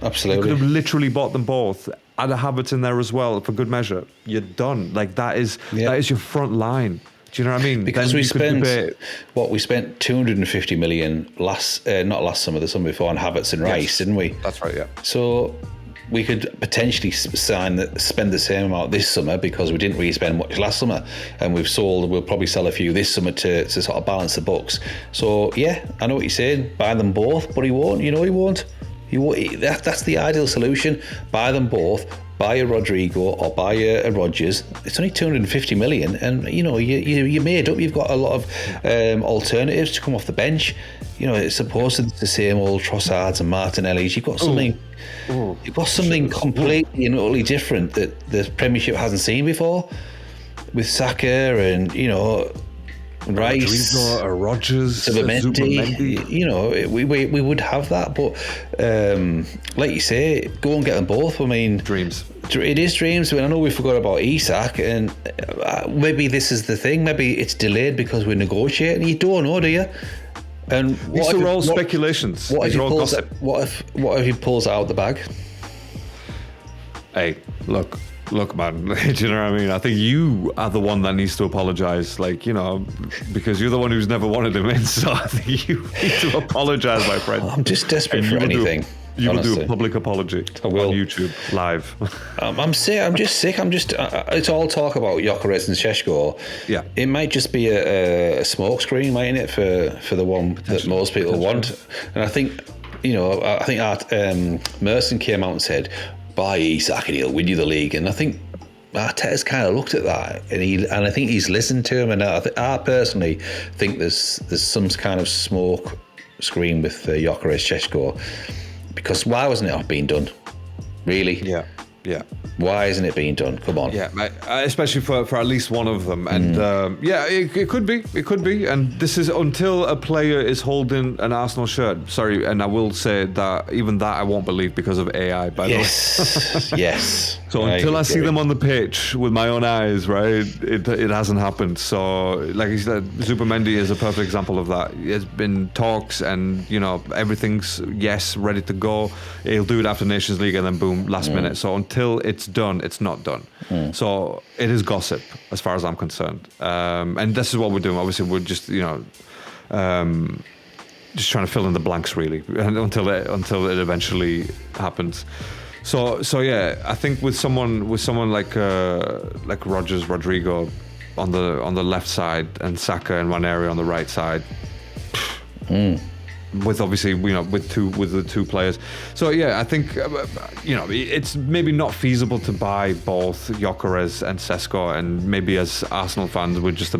Absolutely. You could have literally bought them both add a Havertz in there as well for good measure, you're done. Like that is your front line. Do you know what I mean? Because we spent 250 million not last summer, the summer before, on Havertz and Rice, didn't we? That's right. Yeah. So we could potentially spend the same amount this summer because we didn't really spend much last summer, and we'll probably sell a few this summer to sort of balance the books. So yeah, I know what you're saying. Buy them both, but he won't. You know he won't. That's the ideal solution. Buy them both. Buy a Rodrigo or buy a Rodgers. It's only 250 million, and you know you're made up. You've got a lot of alternatives to come off the bench. You know, it's supposed to be the same old Trossards and Martinellis. You've got something. You've got something completely and utterly different that the Premiership hasn't seen before, with Saka and Rice, Rodrigo, Rodgers, Zubimendi. You know, we would have that, but like you say, go and get them both. I mean, dreams. It is dreams. I mean, I know we forgot about Isak, and maybe this is the thing. Maybe it's delayed because we're negotiating. You don't know, do you? And these are all speculations. What if he pulls it out the bag? Hey, look, man. Do you know what I mean? I think you are the one that needs to apologize, because you're the one who's never wanted him in. So I think you need to apologize, my friend. I'm just desperate for anything. You will do a public apology on YouTube live. I'm sick. I'm just sick. It's all talk about Gyökeres and Šeško. Yeah. It might just be a smokescreen, mightn't it, for the one that most people want. And I think, Merson came out and said, buy Isak and he'll win you the league. And I think Arteta's kind of looked at that, and I think he's listened to him. And I personally think there's some kind of smoke screen with Gyökeres, Šeško. Because why wasn't it being done? Really? Yeah. Why isn't it being done? Come on. Yeah, especially for at least one of them. And it could be. It could be. And this is until a player is holding an Arsenal shirt. Sorry, and I will say that even that I won't believe because of AI, by the way. Yes. So until I see them on the pitch with my own eyes, right, it hasn't happened. So, like you said, Zubimendi is a perfect example of that. There's been talks and, everything's, ready to go. He'll do it after Nations League and then boom, last minute. So until it's done, it's not done. So it is gossip as far as I'm concerned. And this is what we're doing. Obviously, we're just, just trying to fill in the blanks, really, until it eventually happens. So yeah, I think with someone like Rodgers, Rodrigo on the left side, and Saka and Ranieri on the right side, with obviously with the two players. So yeah, I think it's maybe not feasible to buy both Gyökeres and Šeško, and maybe as Arsenal fans we're just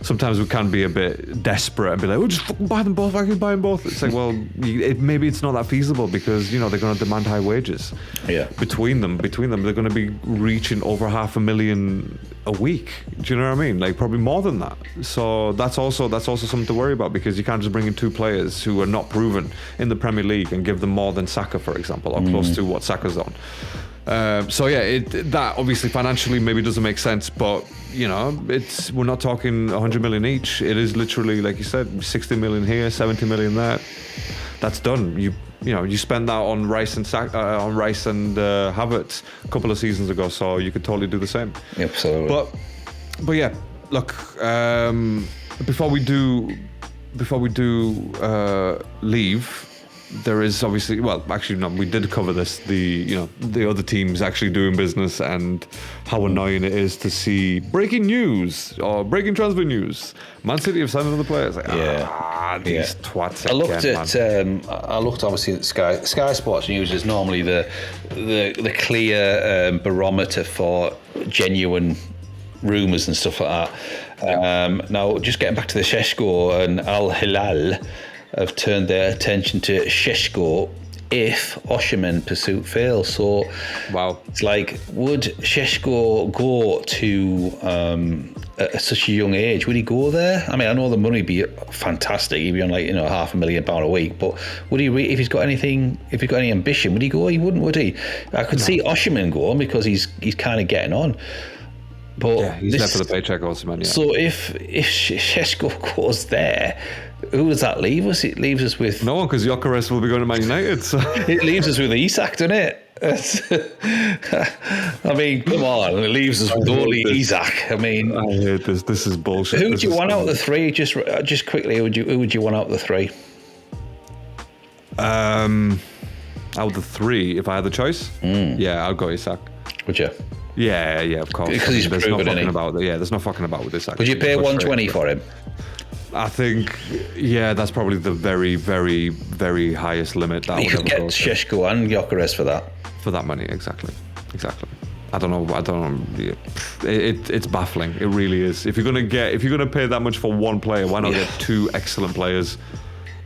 sometimes we can be a bit desperate and be like, just fucking buy them both. Why can you buy them both? It's like, well, maybe it's not that feasible because they're going to demand high wages. Yeah. Between them, they're going to be reaching over 500,000 a week. Do you know what I mean? Like probably more than that. So that's also something to worry about, because you can't just bring in two players who are not proven in the Premier League and give them more than Saka, for example, or close to what Saka's on. So yeah, that obviously financially maybe doesn't make sense, but we're not talking 100 million each. It is literally, like you said, 60 million here, 70 million there. That's done. You spent that on Rice and Havertz a couple of seasons ago, so you could totally do the same. Absolutely. But yeah, look. Before we do leave. There is obviously, we did cover this, the other teams actually doing business and how annoying it is to see breaking news or breaking transfer news. Man City have signed another player. It's like, these twats again, I looked obviously at Sky Sports News is normally the clear barometer for genuine rumours and stuff like that. Now, just getting back to the Šeško and Al Hilal have turned their attention to Šeško if Osimhen pursuit fails. So, wow, it's like, would Šeško go to at such a young age? Would he go there? I mean, I know the money would be fantastic. He'd be on £500,000 a week. But would he? If he's got any ambition, would he go? He wouldn't, would he? I could see Osimhen going because he's kind of getting on. But he's left for the paycheck, Osimhen. Yeah. So if Šeško goes there, who does that leave us? It leaves us with no one, because Gyökeres will be going to Man United. So. It leaves us with Isak, doesn't it? I mean, come on. It leaves us with only Isak. I mean, I hate this. This is bullshit. Who would you want out of the three? Just quickly, who would you want out of the three? Out of the three, if I had the choice, yeah, I'll go Isak. Would you? Yeah, of course. Because he's there's proven, no fucking about. Yeah, there's no fucking about with Isak. Would you pay 120 for him? I think, yeah, that's probably the very, very, very highest limit that You could get Šeško and Gyökeres for that. For that money, exactly. I don't know. It's baffling. It really is. If you're gonna pay that much for one player, why not get two excellent players?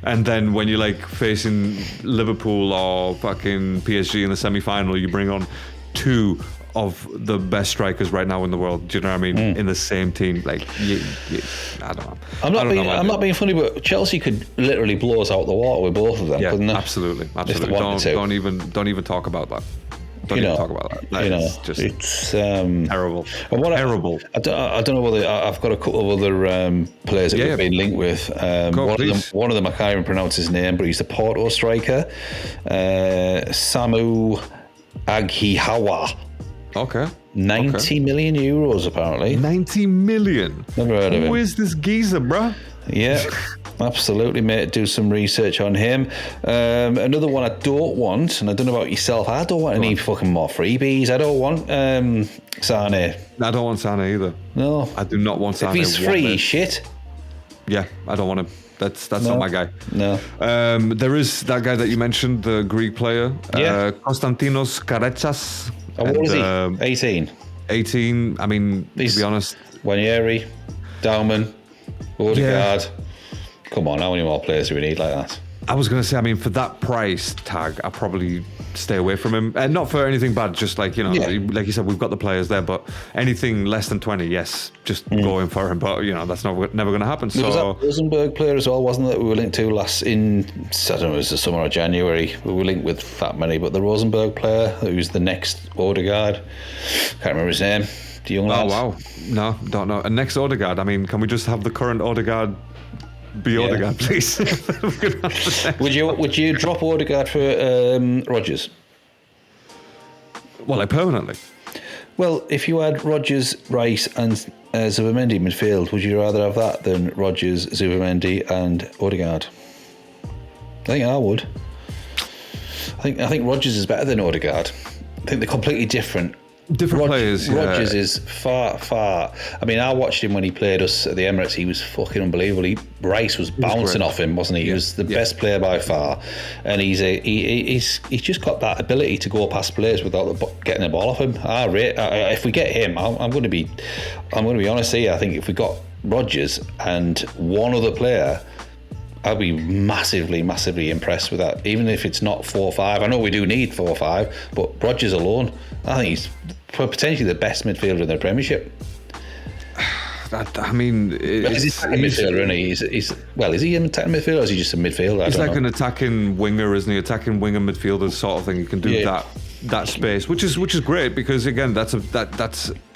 And then when you're like facing Liverpool or fucking PSG in the semi-final, you bring on two of the best strikers right now in the world. Do you know what I mean? In the same team, like, I don't know. I'm not being funny, but Chelsea could literally blow us out the water with both of them, couldn't they? Absolutely. Don't even talk about that. Don't even talk about that. It's just terrible. Terrible. I don't know whether I've got a couple of other players that we've been linked with. One of them I can't even pronounce his name, but he's the Porto striker, Samu Aghihawa. Okay. 90 million euros, apparently. 90 million? Never heard of him. Who is this geezer, bruh? Yeah, absolutely, mate. Do some research on him. Another one I don't want, and I don't know about yourself, I don't want any fucking more freebies. I don't want Sane. I don't want Sane either. No. I do not want Sane. If he's free, he's shit. Yeah, I don't want him. That's not my guy. No. There is that guy that you mentioned, the Greek player, Konstantinos Karetsas. What is he? 18. 18. I mean, to be honest, Wanyeri, Dauman, Odegaard. Come on, how many more players do we need like that? I was going to say, I mean, for that price tag, I'll probably stay away from him. And not for anything bad, just like, like you said, we've got the players there, but anything less than 20, yes, just going for him. But, that's never going to happen. There was that Rosenberg player as well, wasn't it? We were linked to last in, I don't know, it was the summer or January. We were linked with that many, but the Rosenberg player, who's the next Odegaard, can't remember his name. The young lad. Oh, wow. No, don't know. And next Odegaard, I mean, can we just have the current Odegaard be Odegaard, please? Would you drop Odegaard for Rodgers? Well, like permanently. Well, if you had Rodgers, Rice, and Zubimendi midfield, would you rather have that than Rodgers, Zubimendi, and Odegaard? I think I would. I think Rodgers is better than Odegaard. I think they're completely different. Players. Rodgers is far. I mean, I watched him when he played us at the Emirates. He was fucking unbelievable. Rice was bouncing off him, wasn't he? He was the best player by far, and he's just got that ability to go past players without getting the ball off him. If we get him, I'm going to be honest here. I think if we got Rodgers and one other player, I'd be massively, massively impressed with that. Even if it's not 4-5, I know we do need 4-5, but Rodgers alone, I think he's potentially the best midfielder in the Premiership. I mean, he's a midfielder, isn't he? Is he an attacking midfielder or is he just a midfielder? He's like an attacking winger, isn't he? Attacking winger midfielder sort of thing. You can do that space, which is great because again, that's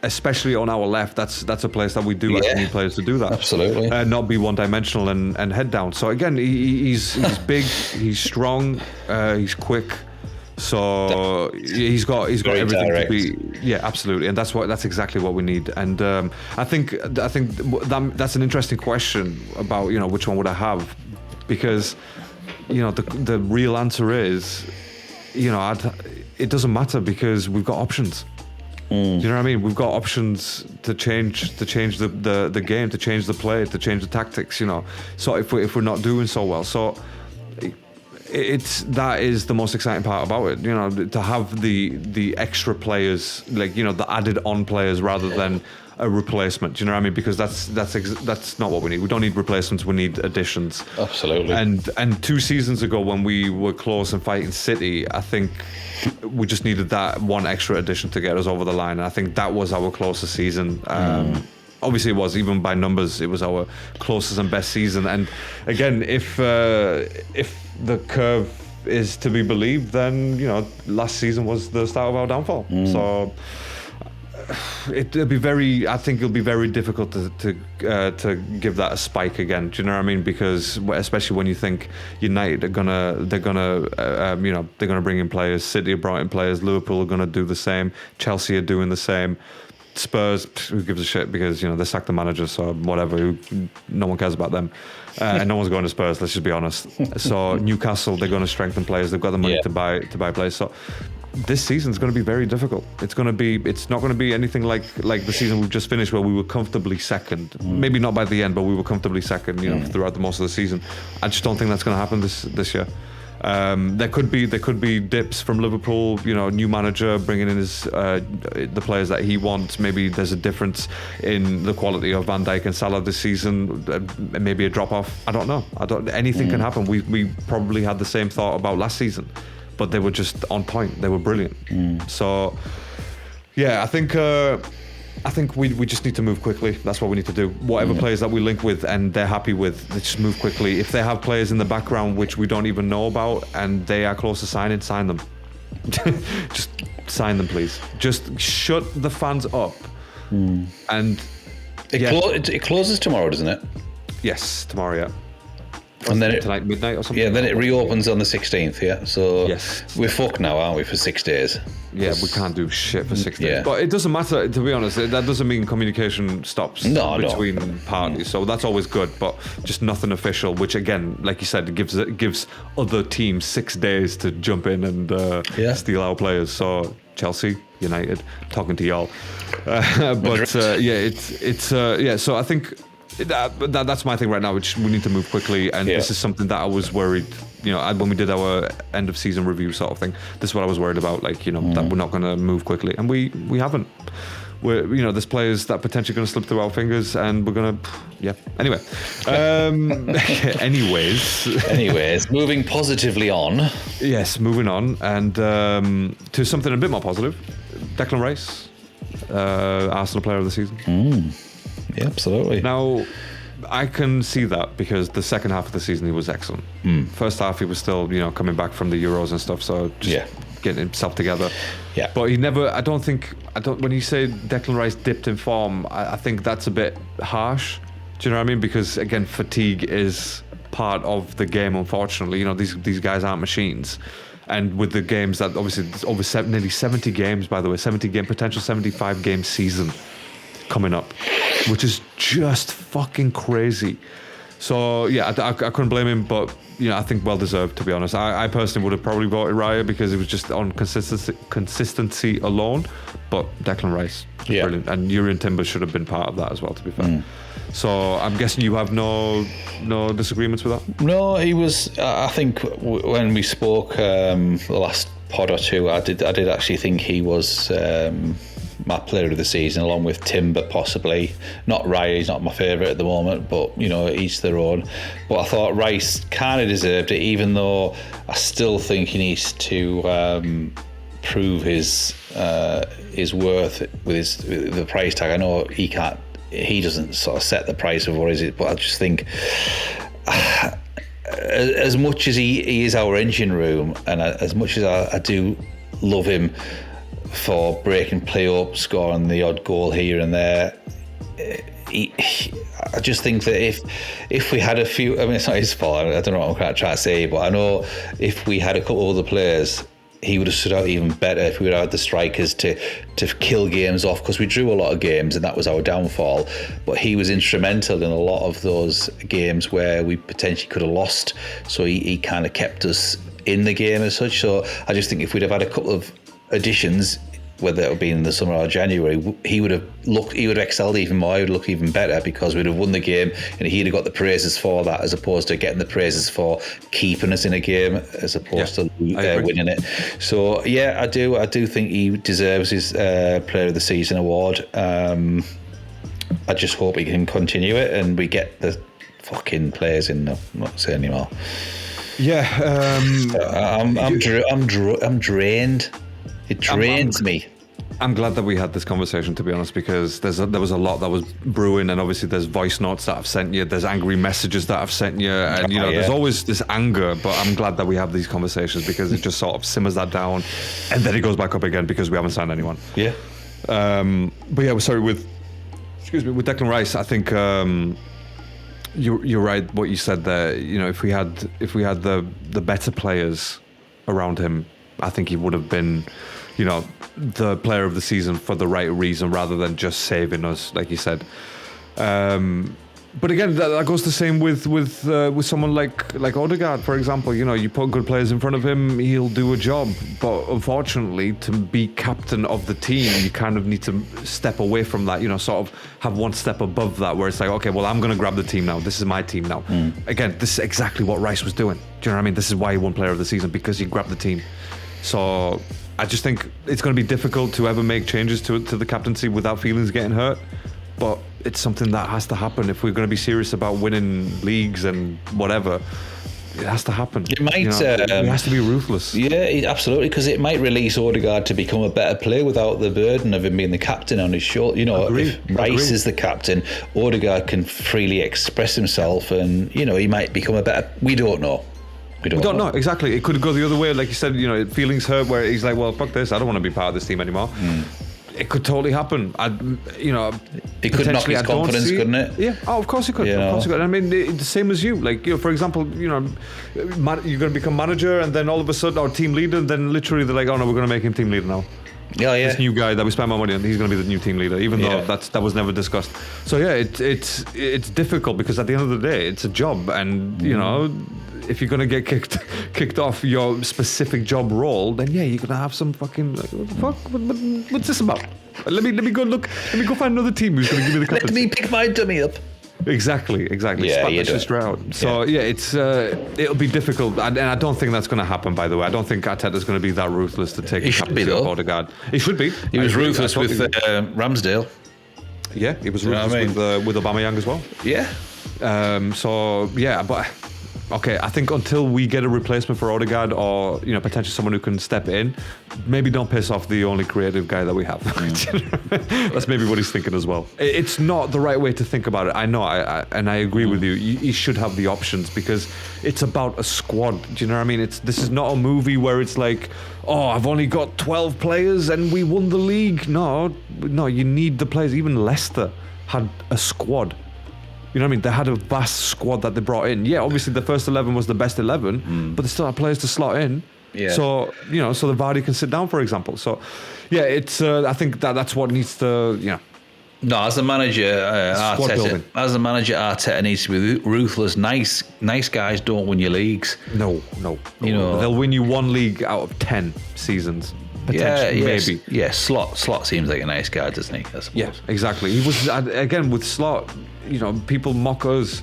especially on our left. That's a place that we do actually need players to do that. Absolutely, and not be one-dimensional and head down. So again, he's big, he's strong, he's quick. So he's got everything direct. To be absolutely, and that's exactly what we need. And I think that's an interesting question about which one would I have, because the real answer is it doesn't matter because we've got options. Do you know what I mean? We've got options to change the game, to change the play, to change the tactics. So if we're not doing so well, so. That is the most exciting part about it, to have the extra players, like the added on players rather than a replacement. Do you know what I mean? Because that's not what we need. We don't need replacements. We need additions. Absolutely. And 2 seasons ago when we were close and fighting City, I think we just needed that one extra addition to get us over the line. And I think that was our closest season. Obviously, it was, even by numbers, it was our closest and best season. And again, if the curve is to be believed, then last season was the start of our downfall. So it'll be very. I think it'll be very difficult to give that a spike again. Do you know what I mean? Because especially when you think United they're gonna bring in players. City have brought in players. Liverpool are gonna do the same. Chelsea are doing the same. Spurs, who gives a shit, because they sacked the manager, so whatever. No one cares about them, and no one's going to Spurs. Let's just be honest. So Newcastle, they're going to strengthen players. They've got the money to buy players. So this season's going to be very difficult. It's not going to be anything like the season we've just finished, where we were comfortably second. Maybe not by the end, but we were comfortably second. Throughout the most of the season. I just don't think that's going to happen this year. There could be dips from Liverpool. New manager bringing in the players that he wants. Maybe there's a difference in the quality of Van Dijk and Salah this season. Maybe a drop off. I don't know. Anything can happen. We probably had the same thought about last season, but they were just on point. They were brilliant. So yeah, I think we just need to move quickly. That's what we need to do. Whatever players that we link with and they're happy with, let's just move quickly. If they have players in the background which we don't even know about and they are close to signing, sign them. Just sign them, please. Just shut the fans up. And it closes tomorrow, doesn't it? Yes, tomorrow, yeah. And then tonight midnight or something. Yeah, then it reopens on the 16th. Yeah, so yes, we're fucked now, aren't we, for 6 days? Yeah, we can't do shit for 6 days. Yeah. But it doesn't matter, to be honest. That doesn't mean communication stops between parties. So that's always good, but just nothing official. Which again, like you said, gives other teams 6 days to jump in and steal our players. So Chelsea, United, talking to y'all. So I think. That's my thing right now, which we need to move quickly, and this is something that I was worried, when we did our end of season review sort of thing. This is what I was worried about, that we're not going to move quickly, and we haven't. There's players that potentially going to slip through our fingers, and we're going to, Anyway, anyways, moving positively on. Yes, moving on, and to something a bit more positive. Declan Rice, Arsenal Player of the Season. Yeah, absolutely. Now, I can see that because the second half of the season he was excellent. First half he was still, coming back from the Euros and stuff, so just getting himself together. Yeah. But he never. When you say Declan Rice dipped in form, I think that's a bit harsh. Do you know what I mean? Because again, fatigue is part of the game. Unfortunately, these guys aren't machines. And with the games that obviously there's over nearly 70 games, by the way, 75 game season coming up, which is just fucking crazy. So yeah, I couldn't blame him, but I think well deserved, to be honest. I personally would have probably voted Raya because it was just on consistency alone, but Declan Rice, brilliant, and Jurrien Timber should have been part of that as well, to be fair. So I'm guessing you have no disagreements with that? No, he was. I think when we spoke the last pod or two, I did actually think he was my player of the season, along with Timber possibly. Not Raya, he's not my favourite at the moment, but each their own. But I thought Rice kind of deserved it, even though I still think he needs to prove his worth with the price tag. I know he doesn't sort of set the price of what is it, but I just think as much as he is our engine room, and as much as I do love him for breaking play up, scoring the odd goal here and there, I just think that if we had a few, I mean, it's not his fault, I don't know what I'm trying to say, but I know if we had a couple of other players, he would have stood out even better if we would have had the strikers to kill games off, because we drew a lot of games and that was our downfall. But he was instrumental in a lot of those games where we potentially could have lost, so he kind of kept us in the game as such. So I just think if we'd have had a couple of additions, whether it would be in the summer or January, he would have excelled even more. He would look even better because we'd have won the game, and he'd have got the praises for that, as opposed to getting the praises for keeping us in a game, as opposed to winning it. So yeah, I do think he deserves his Player of the Season award. I just hope he can continue it and we get the fucking players in. I'm not saying anymore. Yeah, I'm drained. It drains me. I'm glad that we had this conversation, to be honest, because there was a lot that was brewing, and obviously there's voice notes that I've sent you, there's angry messages that I've sent you, and there's always this anger, but I'm glad that we have these conversations because it just sort of simmers that down, and then it goes back up again because we haven't signed anyone. Yeah. But yeah, sorry, with Declan Rice, I think you're right what you said there. You know, if we had the better players around him, I think he would have been, you know, the player of the season for the right reason rather than just saving us, like you said. But again, that goes the same with someone like Odegaard, for example. You know, you put good players in front of him, he'll do a job. But unfortunately, to be captain of the team, you kind of need to step away from that. You know, sort of have one step above that, where it's like, okay, well, I'm going to grab the team now. This is my team now. Again, this is exactly what Rice was doing. Do you know what I mean? This is why he won Player of the Season, because he grabbed the team. So I just think it's going to be difficult to ever make changes to the captaincy without feelings getting hurt. But it's something that has to happen if we're going to be serious about winning leagues and whatever. It has to happen. It might. It has to be ruthless. Yeah, absolutely, because it might release Odegaard to become a better player without the burden of him being the captain on his shoulder. You know, if Rice is the captain, Odegaard can freely express himself, and you know, he might become a better. We don't know. We don't know. Exactly. It could go the other way, like you said. You know, feelings hurt, where he's like, "Well, fuck this. I don't want to be part of this team anymore." It could totally happen. It could knock his confidence, couldn't it? Yeah. Oh, of course it could. Of course it could. I mean, the same as you. Like, you know, for example, you know, you're going to become manager, and then all of a sudden, or team leader, and then literally they're like, "Oh no, we're going to make him team leader now." Yeah. This new guy that we spent my money on, he's going to be the new team leader, even though that was never discussed. So yeah, it's difficult because at the end of the day, it's a job, and you know, if you're going to get kicked off your specific job role, then yeah, you're going to have some fucking like, what the fuck? What's this about? Let me go look. Let me go find another team who's going to give me the captaincy. Let me pick my dummy up. Exactly. Yeah, Spat just out. So yeah, it'll be difficult, and I don't think that's going to happen. By the way, I don't think Arteta's going to be that ruthless to take the captaincy of Odegaard. He should be. He was ruthless with Ramsdale. Yeah, he was ruthless with Aubameyang as well. Yeah. So yeah, but. Okay, I think until we get a replacement for Odegaard, or you know, potentially someone who can step in, maybe don't piss off the only creative guy that we have. That's maybe what he's thinking as well. It's not the right way to think about it. I know, and I agree with you. You should have the options because it's about a squad. Do you know what I mean? This is not a movie where it's like, oh, I've only got 12 players and we won the league. No, you need the players. Even Leicester had a squad. You know what I mean? They had a vast squad that they brought in. Yeah, obviously the first 11 was the best 11, but they still had players to slot in. Yeah. So, you know, so the Vardy can sit down, for example. So, yeah, it's. I think that's what needs to, you know. No, as a manager, Arteta needs to be ruthless. Nice guys don't win your leagues. No. You know, they'll win you one league out of 10 seasons. Maybe. Yeah, Slot seems like a nice guy, doesn't he? I suppose. Yeah, exactly. He was, again, with Slot, you know, people mock us,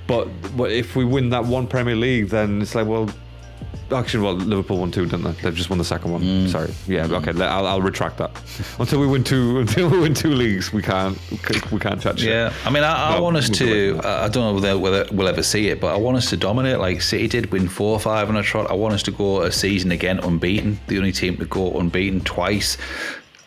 but if we win that one Premier League, then it's like, well, actually, Liverpool won 2, didn't they? They've just won the second one. Sorry. Yeah, okay, I'll retract that. Until we win two leagues, we can't chat shit. Yeah, I mean, I want us to. I don't know whether we'll ever see it, but I want us to dominate like City did, win 4 or 5 on a trot. I want us to go a season again unbeaten. The only team to go unbeaten twice.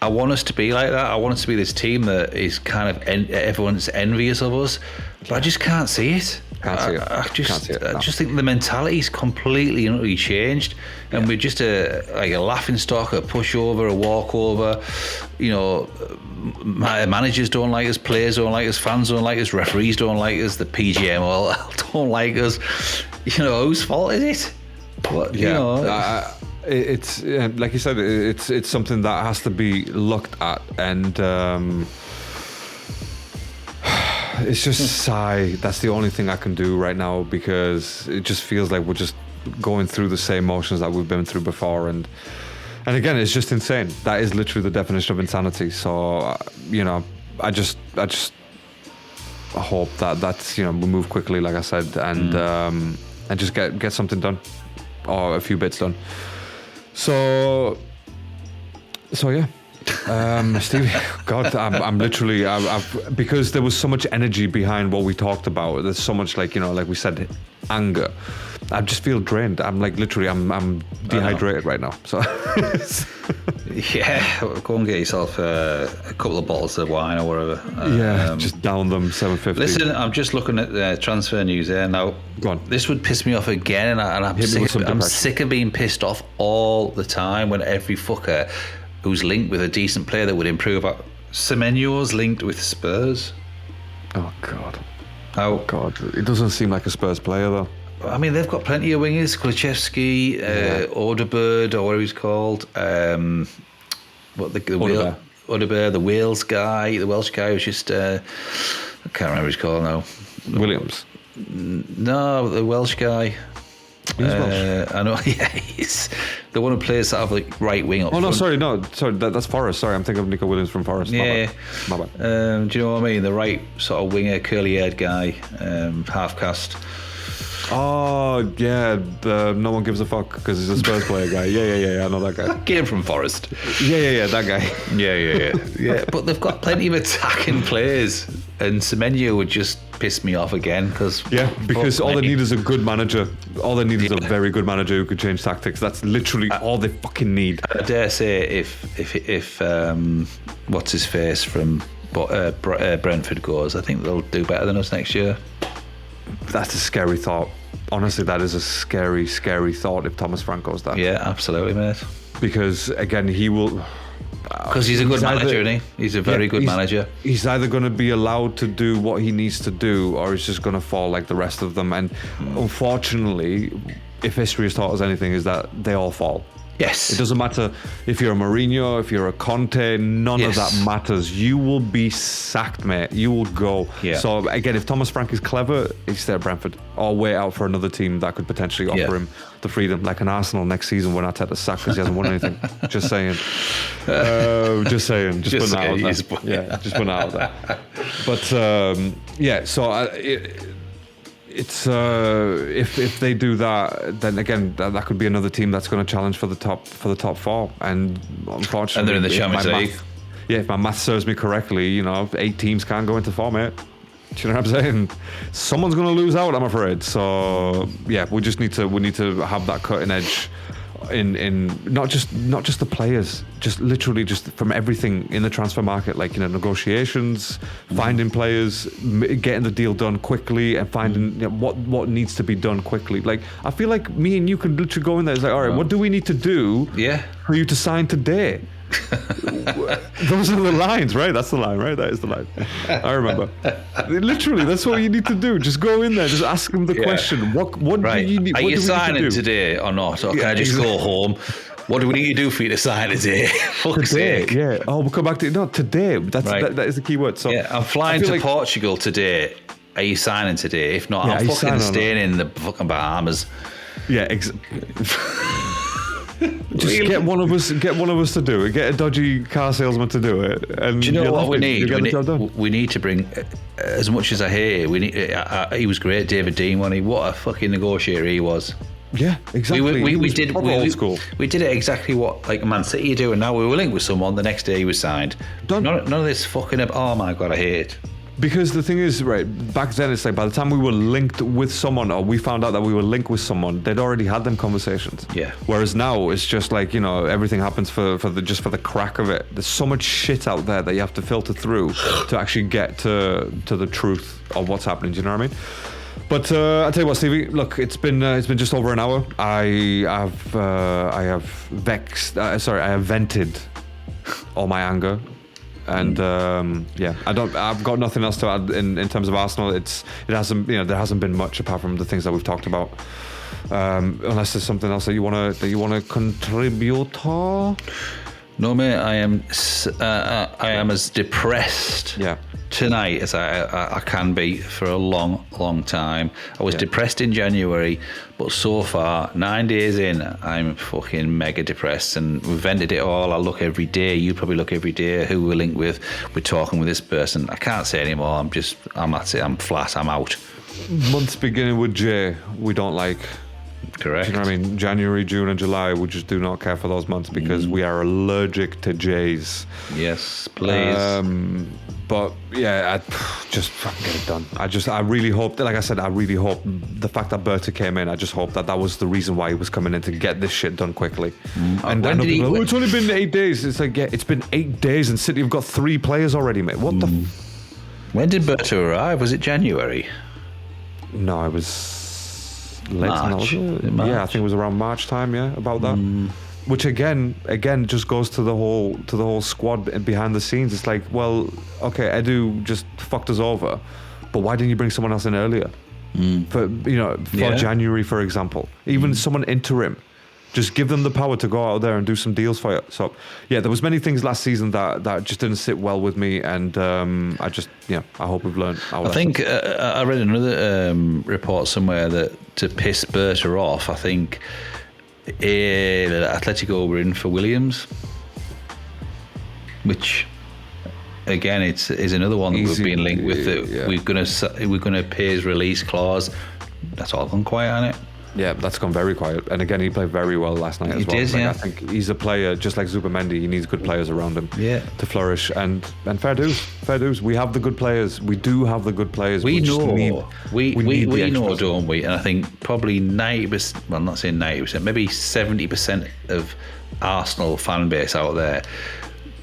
I want us to be like that. I want us to be this team that is kind of everyone's envious of us, but I just can't see it. I just think the mentality is completely and utterly changed, and we're just a laughing stock, a pushover, a walkover. You know, managers don't like us, players don't like us, fans don't like us, referees don't like us, the PGMOL don't like us. You know, whose fault is it? What, you know. It's like you said, it's something that has to be looked at, and it's just sigh. That's the only thing I can do right now, because it just feels like we're just going through the same motions that we've been through before, and again, it's just insane. That is literally the definition of insanity. So you know, I just hope that we move quickly, like I said, and just get something done, or a few bits done. So yeah, Stevie, God, I'm literally, I've because there was so much energy behind what we talked about. There's so much, like we said, anger. I just feel drained. I'm like literally, I'm dehydrated right now. So yeah, go and get yourself a couple of bottles of wine or whatever. Just down them, $7.50. Listen, I'm just looking at the transfer news here now. Go on. This would piss me off again, and I'm sick of being pissed off all the time when every fucker who's linked with a decent player that would improve. Semenyo's linked with Spurs. Oh God. How? Oh God. It doesn't seem like a Spurs player though. I mean, they've got plenty of wingers. Kulusevski, Odegaard, or whatever he's called. Odegaard, the Wales guy, the Welsh guy who's just... I can't remember what he's called now. Williams. No, the Welsh guy. He's Welsh. I know, yeah, he's the one who plays sort of like right wing up. Oh, no, front. sorry, that's Forest. Sorry, I'm thinking of Nico Williams from Forest. Yeah. My bad. Do you know what I mean? The right sort of winger, curly-haired guy, half-cast. Oh, yeah, no one gives a fuck because he's a Spurs player guy. Yeah, I know that guy. Came from Forest. Yeah, that guy. Yeah, but they've got plenty of attacking players, and Semenyo would just piss me off again because all they need is a good manager. All they need is a very good manager who could change tactics. That's literally all they fucking need. I dare say if what's his face from Brentford goes, I think they'll do better than us next year. That's a scary thought. Honestly, that is a scary, scary thought if Thomas Frank goes there. Yeah, absolutely, mate. Because again, he will. Because he's a good manager, isn't he? He's a very good manager. He's either going to be allowed to do what he needs to do, or he's just going to fall like the rest of them. And unfortunately, if history has taught us anything, is that they all fall. Yes. It doesn't matter if you're a Mourinho, if you're a Conte, none of that matters. You will be sacked, mate. You will go. Yeah. So, again, if Thomas Frank is clever, he's stay at Brentford or wait out for another team that could potentially offer him the freedom, like an Arsenal next season when Arteta's sacked because he hasn't won anything. Just saying. Just saying. Just putting that out there. Yeah, just putting that out there. But, so... It's if they do that, then again that could be another team that's going to challenge for the top four, and unfortunately, and they're in the Champions League. If my math serves me correctly, 8 teams can't go into 4, mate. Do you know what I'm saying? Someone's going to lose out, I'm afraid. So yeah, we need to have that cutting edge in not just the players, just literally just from everything in the transfer market, like negotiations, finding players, getting the deal done quickly, and finding what needs to be done quickly. Like I feel like me and you can literally go in there. It's like, all right, what do we need to do for you to sign today? Those are the lines, right? That's the line, right? That is the line. I remember. Literally, that's what you need to do. Just go in there, just ask them the question. What do you need? Are you signing today or not? Or can I just go home? What do we need to do for you to sign today? Fuck's sake. Yeah. Oh, we'll come back to it. No, today. That is the key word. So I'm flying to Portugal today. Are you signing today? If not, I'm fucking staying in the fucking Bahamas. Yeah, just get one of us to do it. Get a dodgy car salesman to do it. And do you know what we need? We need to bring, as much as I hate it, he was great, David Dean, wasn't he? What a fucking negotiator he was. Yeah, exactly. We did old school. We did it exactly what like Man City are doing now. We were linked with someone. The next day he was signed. None of this fucking. Oh my god, I hate it. Because the thing is, right, back then it's like by the time we were linked with someone, or we found out that we were linked with someone, they'd already had them conversations. Yeah. Whereas now it's just like, everything happens for the crack of it. There's so much shit out there that you have to filter through to actually get to the truth of what's happening. Do you know what I mean? But I'll tell you what, Stevie. Look, it's been just over an hour. I have vented all my anger. And I've got nothing else to add in terms of Arsenal. There hasn't been much apart from the things that we've talked about. Unless there's something else that you wanna contribute. No, mate. I am as depressed tonight as I can be for a long, long time. I was depressed in January, but so far, 9 days in, I'm fucking mega depressed, and we've vented it all. I look every day. You probably look every day. Who we're linked with? We're talking with this person. I can't say anymore. I'm that's it. I'm flat. I'm out. Months beginning with J, we don't like. Correct. Do you know what I mean? January, June, and July, we just do not care for those months because we are allergic to J's. Yes, please. But yeah, I just fucking get it done. I really hope, like I said, the fact that Berta came in, I just hope that was the reason why he was coming in, to get this shit done quickly. And I know people it's only been 8 days. It's like, it's been 8 days and City have got 3 players already, mate. What the? When did Berta arrive? Was it January? No, it was late March. Yeah, I think it was around March time. Yeah, about that. which again just goes to the whole squad behind the scenes. It's like, well, okay, Edu just fucked us over, but why didn't you bring someone else in earlier? For January, for example, even someone interim. Just give them the power to go out there and do some deals for you. So, yeah, there was many things last season that just didn't sit well with me, and I hope we've learned. I think I read another report somewhere that to piss Berta off, I think Atletico were in for Williams, which again is another one that we've been linked with. That we're gonna pay his release clause. That's all gone quiet on it. Yeah, that's gone very quiet. And again, he played very well last night as well. Did, yeah. I think he's a player, just like Zubimendi, he needs good players around him to flourish. And fair dues. We have the good players. We do have the good players. We know, don't we? And I think probably 90%, well, I'm not saying 90%, maybe 70% of Arsenal fan base out there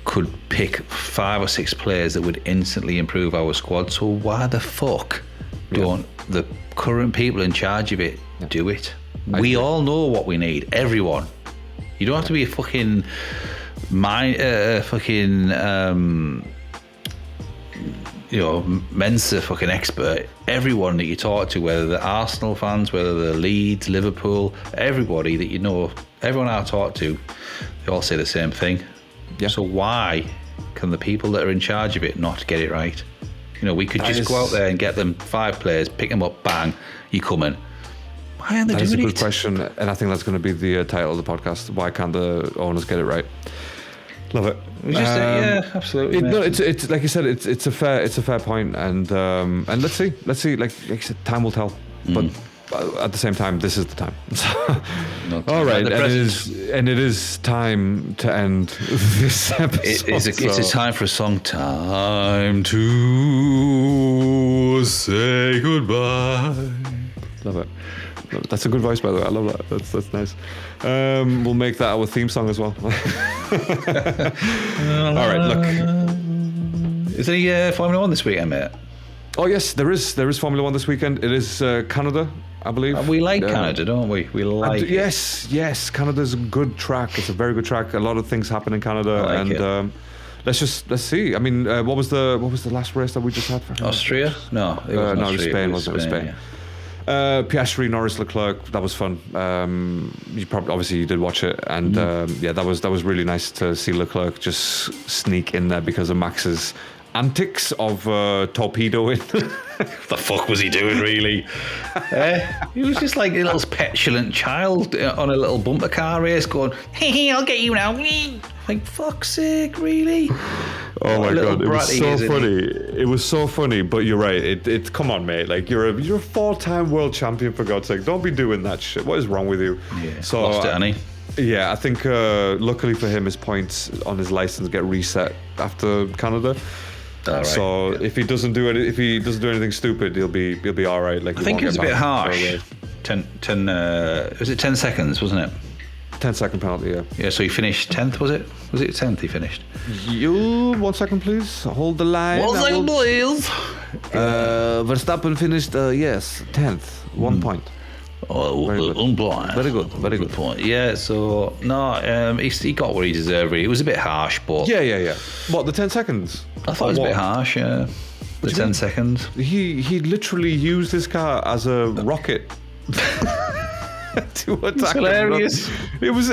could pick 5 or 6 players that would instantly improve our squad. So why the fuck don't the current people in charge of it do it? We all know what we need. Everyone. You don't have to be a fucking Mensa fucking expert. Everyone that you talk to, whether they're Arsenal fans, whether they're Leeds, Liverpool, everybody that you know, everyone I talk to, they all say the same thing. Yeah. So why can the people that are in charge of it not get it right? We could just go out there and get them 5 players, pick them up, bang, you come in. Why aren't they doing it? That is a good question, and I think that's going to be the title of the podcast. Why can't the owners get it right? Love it. Yeah, absolutely. It's like you said, it's a fair point, and let's see. Like you said, time will tell. But at the same time, this is the time. All right, and it is time to end this episode. It's a time for a song. Time to say goodbye. Love it. That's a good voice, by the way. I love that. That's nice. We'll make that our theme song as well. All right, look. Is there Formula 1 this weekend, mate? Oh yes, there is Formula 1 this weekend. It is Canada, I believe. We like Canada, don't we? We like it. Yes. Canada's a good track. It's a very good track. A lot of things happen in Canada, let's see. I mean, what was the last race that we just had for Austria? No, it was Spain. It was Spain. Yeah. Piastri, Norris, Leclerc. That was fun. You did watch it, and that was really nice to see Leclerc just sneak in there because of Max's antics of torpedoing. The fuck was he doing, really? He was just like a little petulant child on a little bumper car race going, hey, I'll get you now. Like, fuck's sake, really? Oh my God, it was so funny. It was so funny, but you're right. It come on, mate. Like, you're a 4-time world champion, for God's sake. Don't be doing that shit. What is wrong with you? Yeah, so, lost it, Annie. Yeah, I think luckily for him, his points on his license get reset after Canada. Right. So if he doesn't do anything stupid, he'll be all right. Like, I think it was a bit harsh. 10 was it 10 seconds, wasn't it? 10-second penalty, yeah. Yeah, so he finished 10th, was it? Was it 10th he finished? 1 second, please. Hold the line. 1 second, please. Verstappen finished, 10th. 1 point. Oh, very good point. Yeah, so no, he got what he deserved. Really. It was a bit harsh, but yeah. What, the 10 seconds? I thought it was a bit harsh. Yeah, the 10 seconds. He literally used his car as a rocket. To attack. It's hilarious. It was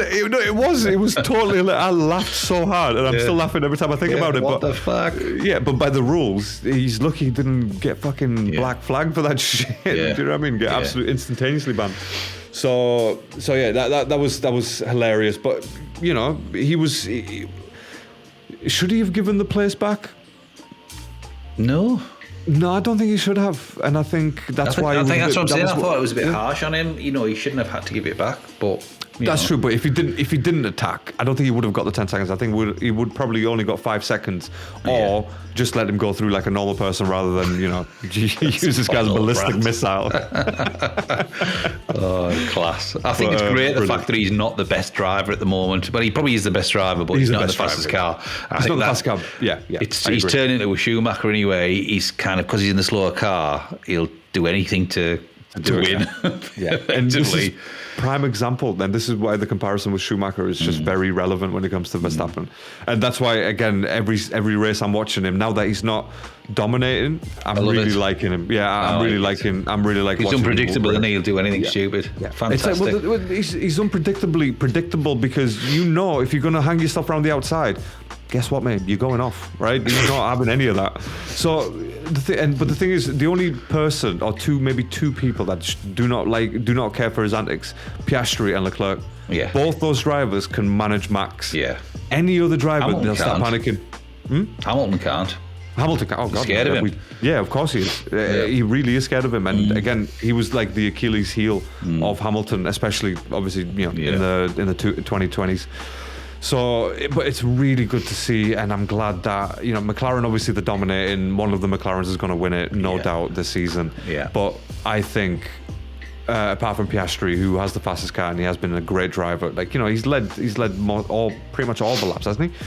totally. I laughed so hard, and I'm still laughing every time I think about it. What the fuck? Yeah, but by the rules, he's lucky he didn't get fucking black flag for that shit. Yeah. Do you know what I mean? Get absolutely instantaneously banned. So yeah, that was hilarious. But should he have given the place back? No, I don't think he should have, and I think that's why. I think that's what I'm saying. I thought it was a bit harsh on him. He shouldn't have had to give it back, but that's true. But if he didn't attack, I don't think he would have got the 10 seconds. I think he would probably only got 5 seconds, or just let him go through like a normal person rather than use this guy's ballistic missile. Oh, class! I think it's great the fact that he's not the best driver at the moment. Well, he probably is the best driver, but he's not the fastest car. He's not the fastest car. Yeah. He's turned into a Schumacher anyway. He's kind of, because he's in the slower car, he'll do anything to to win. Yeah, and this is prime example. And this is why the comparison with Schumacher is just very relevant when it comes to Verstappen. And that's why, again, every race I'm watching him now that he's not dominating, I'm really liking him. Yeah, I'm really liking. He's unpredictable, and he'll do anything stupid. Yeah. Fantastic. It's like, he's unpredictably predictable because you know if you're going to hang your stuff around the outside, guess what, mate? You're going off, right? You're not having any of that. So, but the thing is, the only person or maybe two people that do not care for his antics, Piastri and Leclerc. Yeah. Both those drivers can manage Max. Yeah. Any other driver, Hamilton they'll start can't. panicking. Hamilton can't. Hamilton can't. Oh God, scared of him. Yeah, of course he is. He really is scared of him. And again, he was like the Achilles heel of Hamilton, especially obviously in the 2020s. So, but it's really good to see, and I'm glad that McLaren, obviously, they're dominating. One of the McLarens is going to win it, no doubt, this season. Yeah. But I think, apart from Piastri, who has the fastest car and he has been a great driver, he's led pretty much all the laps, hasn't he?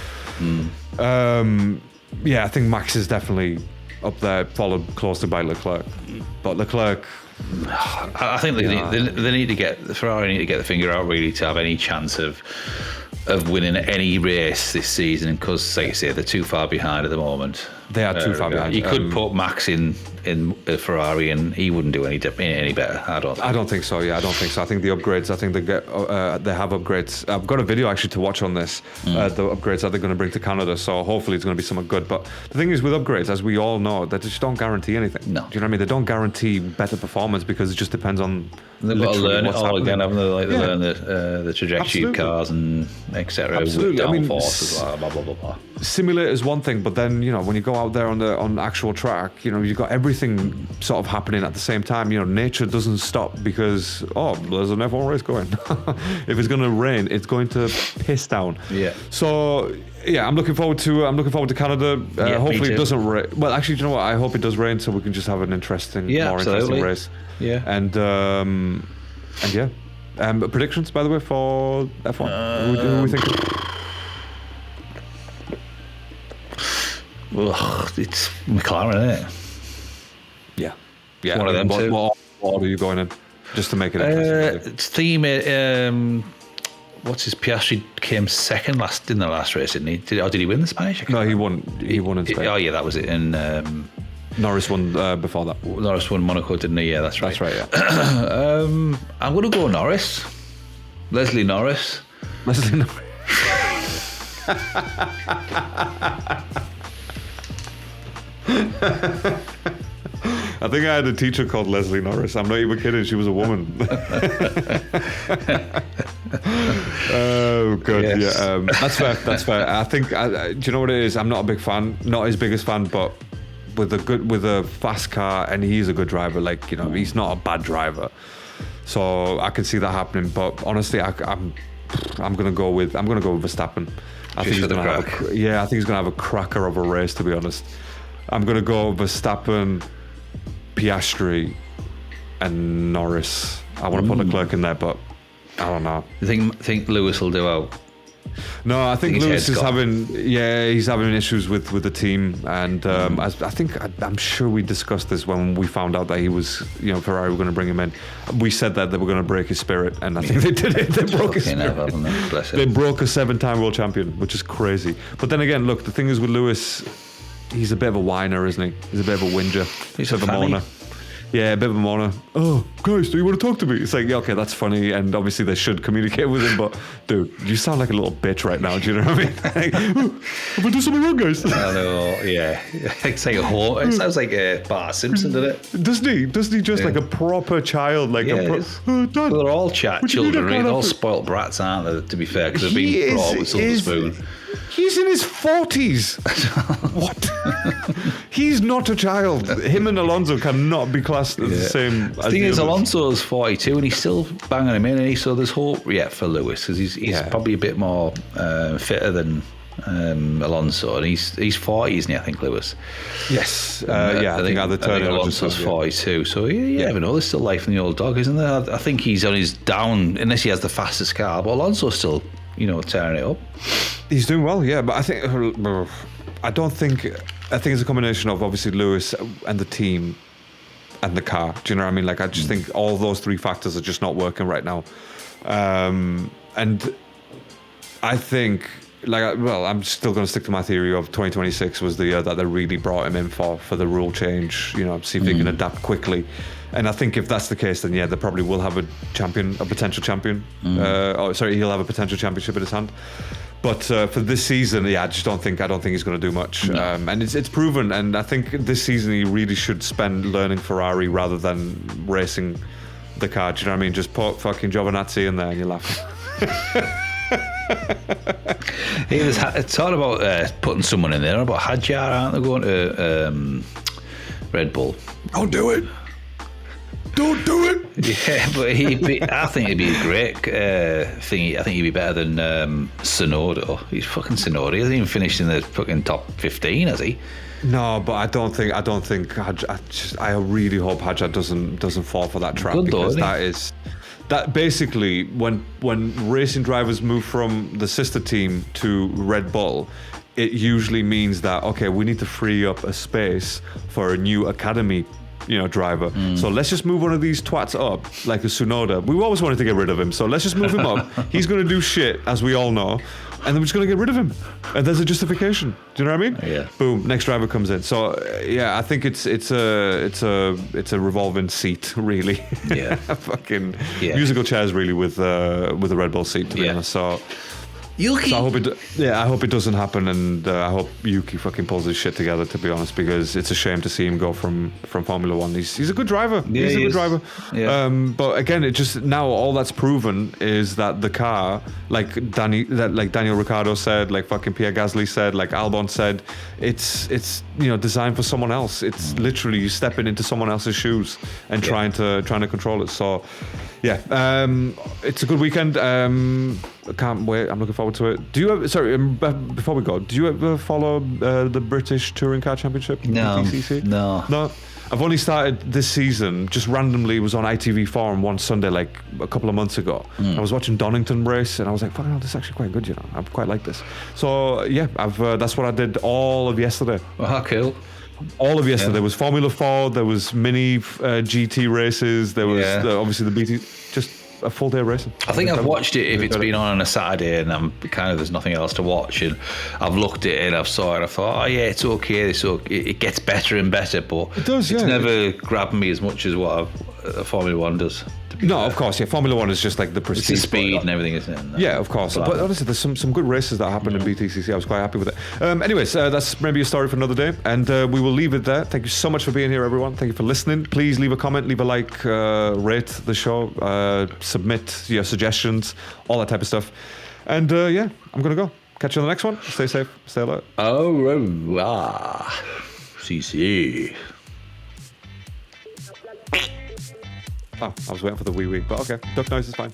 Yeah, I think Max is definitely up there, followed closely by Leclerc. But Leclerc, I think they need to get Ferrari need to get the finger out really to have any chance of winning any race this season, because, like you say, they're too far behind at the moment. They are too far behind. You could put Max in a Ferrari and he wouldn't do any better. I don't think so. Yeah, I don't think so. I think the upgrades. I think they have upgrades. I've got a video actually to watch on this. The upgrades that they're going to bring to Canada. So hopefully it's going to be something good. But the thing is with upgrades, as we all know, they just don't guarantee anything. No. Do you know what I mean? They don't guarantee better performance because it just depends on. They've got to learn it all again, haven't they? Like they learn the trajectory of cars and etc. Absolutely. Downforce, blah blah blah blah. Simulator is one thing, but then when you go out there on actual track, you've got everything sort of happening at the same time. Nature doesn't stop because there's an F1 race going. If it's going to rain, it's going to piss down. Yeah. So yeah, I'm looking forward to Canada. Hopefully it doesn't rain. Well, actually, do you know what? I hope it does rain so we can just have an interesting race. Yeah. And yeah. Predictions, by the way, for F1. Who are we thinking? Well, it's McLaren, isn't it? Yeah. One of them two. What order are you going in? Just to make it interesting. It's team. What's his Piastri came second in the last race, didn't he? Did he win the Spanish? No, he won. He won in Spain. Oh yeah, that was it. And Norris won before that. Norris won Monaco, didn't he? Yeah, that's right. That's right. Yeah. I'm going to go Norris. Leslie Norris. I think I had a teacher called Leslie Norris. I'm not even kidding. She was a woman. Oh, good. Yes. Yeah, that's fair. I think. Do you know what it is? I'm not a big fan. Not his biggest fan, but with a fast car, and he's a good driver. He's not a bad driver. So I can see that happening. But honestly, I'm gonna go with Verstappen. I think he's gonna have a cracker of a race. To be honest, I'm gonna go Verstappen, Piastri, and Norris. I want to put Leclerc in there, but I don't know. You think Lewis will do out? No, I think Lewis is having issues with the team, and I'm sure we discussed this when we found out that he was, Ferrari were going to bring him in. We said that they were going to break his spirit, and I think they did it. They broke his spirit. They broke a 7-time world champion, which is crazy. But then again, look, the thing is with Lewis, he's a bit of a whiner, isn't he? He's a bit of a whinger. He's a moaner. Yeah, a bit of a moaner. Oh, guys, do you want to talk to me? It's like, yeah, okay, that's funny, and obviously they should communicate with him, but dude, you sound like a little bitch right now, do you know what I mean? Like, have I done something wrong, guys? I know, yeah. It's like it sounds like Bart Simpson, doesn't it? Doesn't he just like a proper child? Like Dad, well, they're all children, right? They're all spoiled brats, aren't they, to be fair, because they've been brought up with silver spoon. He's in his 40s. What? He's not a child. Him and Alonso cannot be classed as the same. The thing is, Alonso's 42 and he's still banging him in, so there's hope for Lewis, because he's probably a bit more fitter than Alonso, and he's 40, isn't he? I think Lewis. Yes. I think Alonso's 42. So you never know. There's still life in the old dog, isn't there? I think he's on his down, unless he has the fastest car. But Alonso's still, tearing it up. He's doing well, yeah. But I think it's a combination of obviously Lewis and the team and the car. Do you know what I mean? Like, I just think all those three factors are just not working right now. And I think, I'm still going to stick to my theory of 2026 was the year that they really brought him in for the rule change, see if they can adapt quickly. And I think if that's the case, then they probably will have a potential champion. He'll have a potential championship in his hand. But for this season, I don't think he's going to do much. No. And it's proven. And I think this season he really should spend learning Ferrari rather than racing the car. Do you know what I mean? Just put fucking Giovinazzi in there and you laugh. He was talking about putting someone in there. About Hadjar, aren't they going to Red Bull? Don't do it. Don't do it. Yeah, but I think he'd be a great thing. I think he'd be better than Tsunoda. He's fucking Tsunoda. He hasn't even finished in the fucking top 15, has he? No, but I don't think. I really hope Hadjar doesn't fall for that trap. Good because that basically when racing drivers move from the sister team to Red Bull, it usually means that we need to free up a space for a new academy driver. So let's just move one of these twats up, like a Tsunoda. We always wanted to get rid of him, so let's just move him up. He's going to do shit, as we all know, and then we're just going to get rid of him. And there's a justification. Do you know what I mean? Yeah. Boom. Next driver comes in. So I think it's a revolving seat, really. Yeah. Fucking musical chairs, really, with the Red Bull seat, to be honest. So. Yuki. So I hope it doesn't happen, and I hope Yuki fucking pulls his shit together, to be honest, because it's a shame to see him go from Formula One. He's a good driver. Yeah, he's a good driver. Yeah. But again, it just now all that's proven is that the car, like Daniel Ricciardo said, like fucking Pierre Gasly said, like Albon said, it's designed for someone else. It's literally you stepping into someone else's shoes and trying to control it. So. Yeah, it's a good weekend. I can't wait. I'm looking forward to it. Do you ever, before we go, do you ever follow the British Touring Car Championship? No. BTCC? No. I've only started this season, just randomly. It was on ITV4 on one Sunday, like a couple of months ago. I was watching Donington race, and I was like, fucking hell, this is actually quite good, I quite like this. So, yeah, that's what I did all of yesterday. Oh, cool. All of yesterday. There was Formula 4, there was mini GT races, there was obviously the BT, just a full day of racing. I think I've watched it if it's been on a Saturday and I'm there's nothing else to watch, and I've looked at it and I've saw it and I thought, it's okay, it gets better and better, but it does, it's never grabbed me as much as what Formula 1 does. No, of course, Formula 1 is just like the prestige. It's the speed and everything, isn't it? Yeah, of course. But honestly, there's some good races that happened in BTCC. I was quite happy with it. Anyways, that's maybe a story for another day, and we will leave it there. Thank you so much for being here, everyone. Thank you for listening. Please leave a comment, leave a like, rate the show, submit your suggestions, all that type of stuff. And I'm going to go. Catch you on the next one. Stay safe. Stay alert. Au revoir. CC. Oh, I was waiting for the wee, but okay. Duck noise is fine.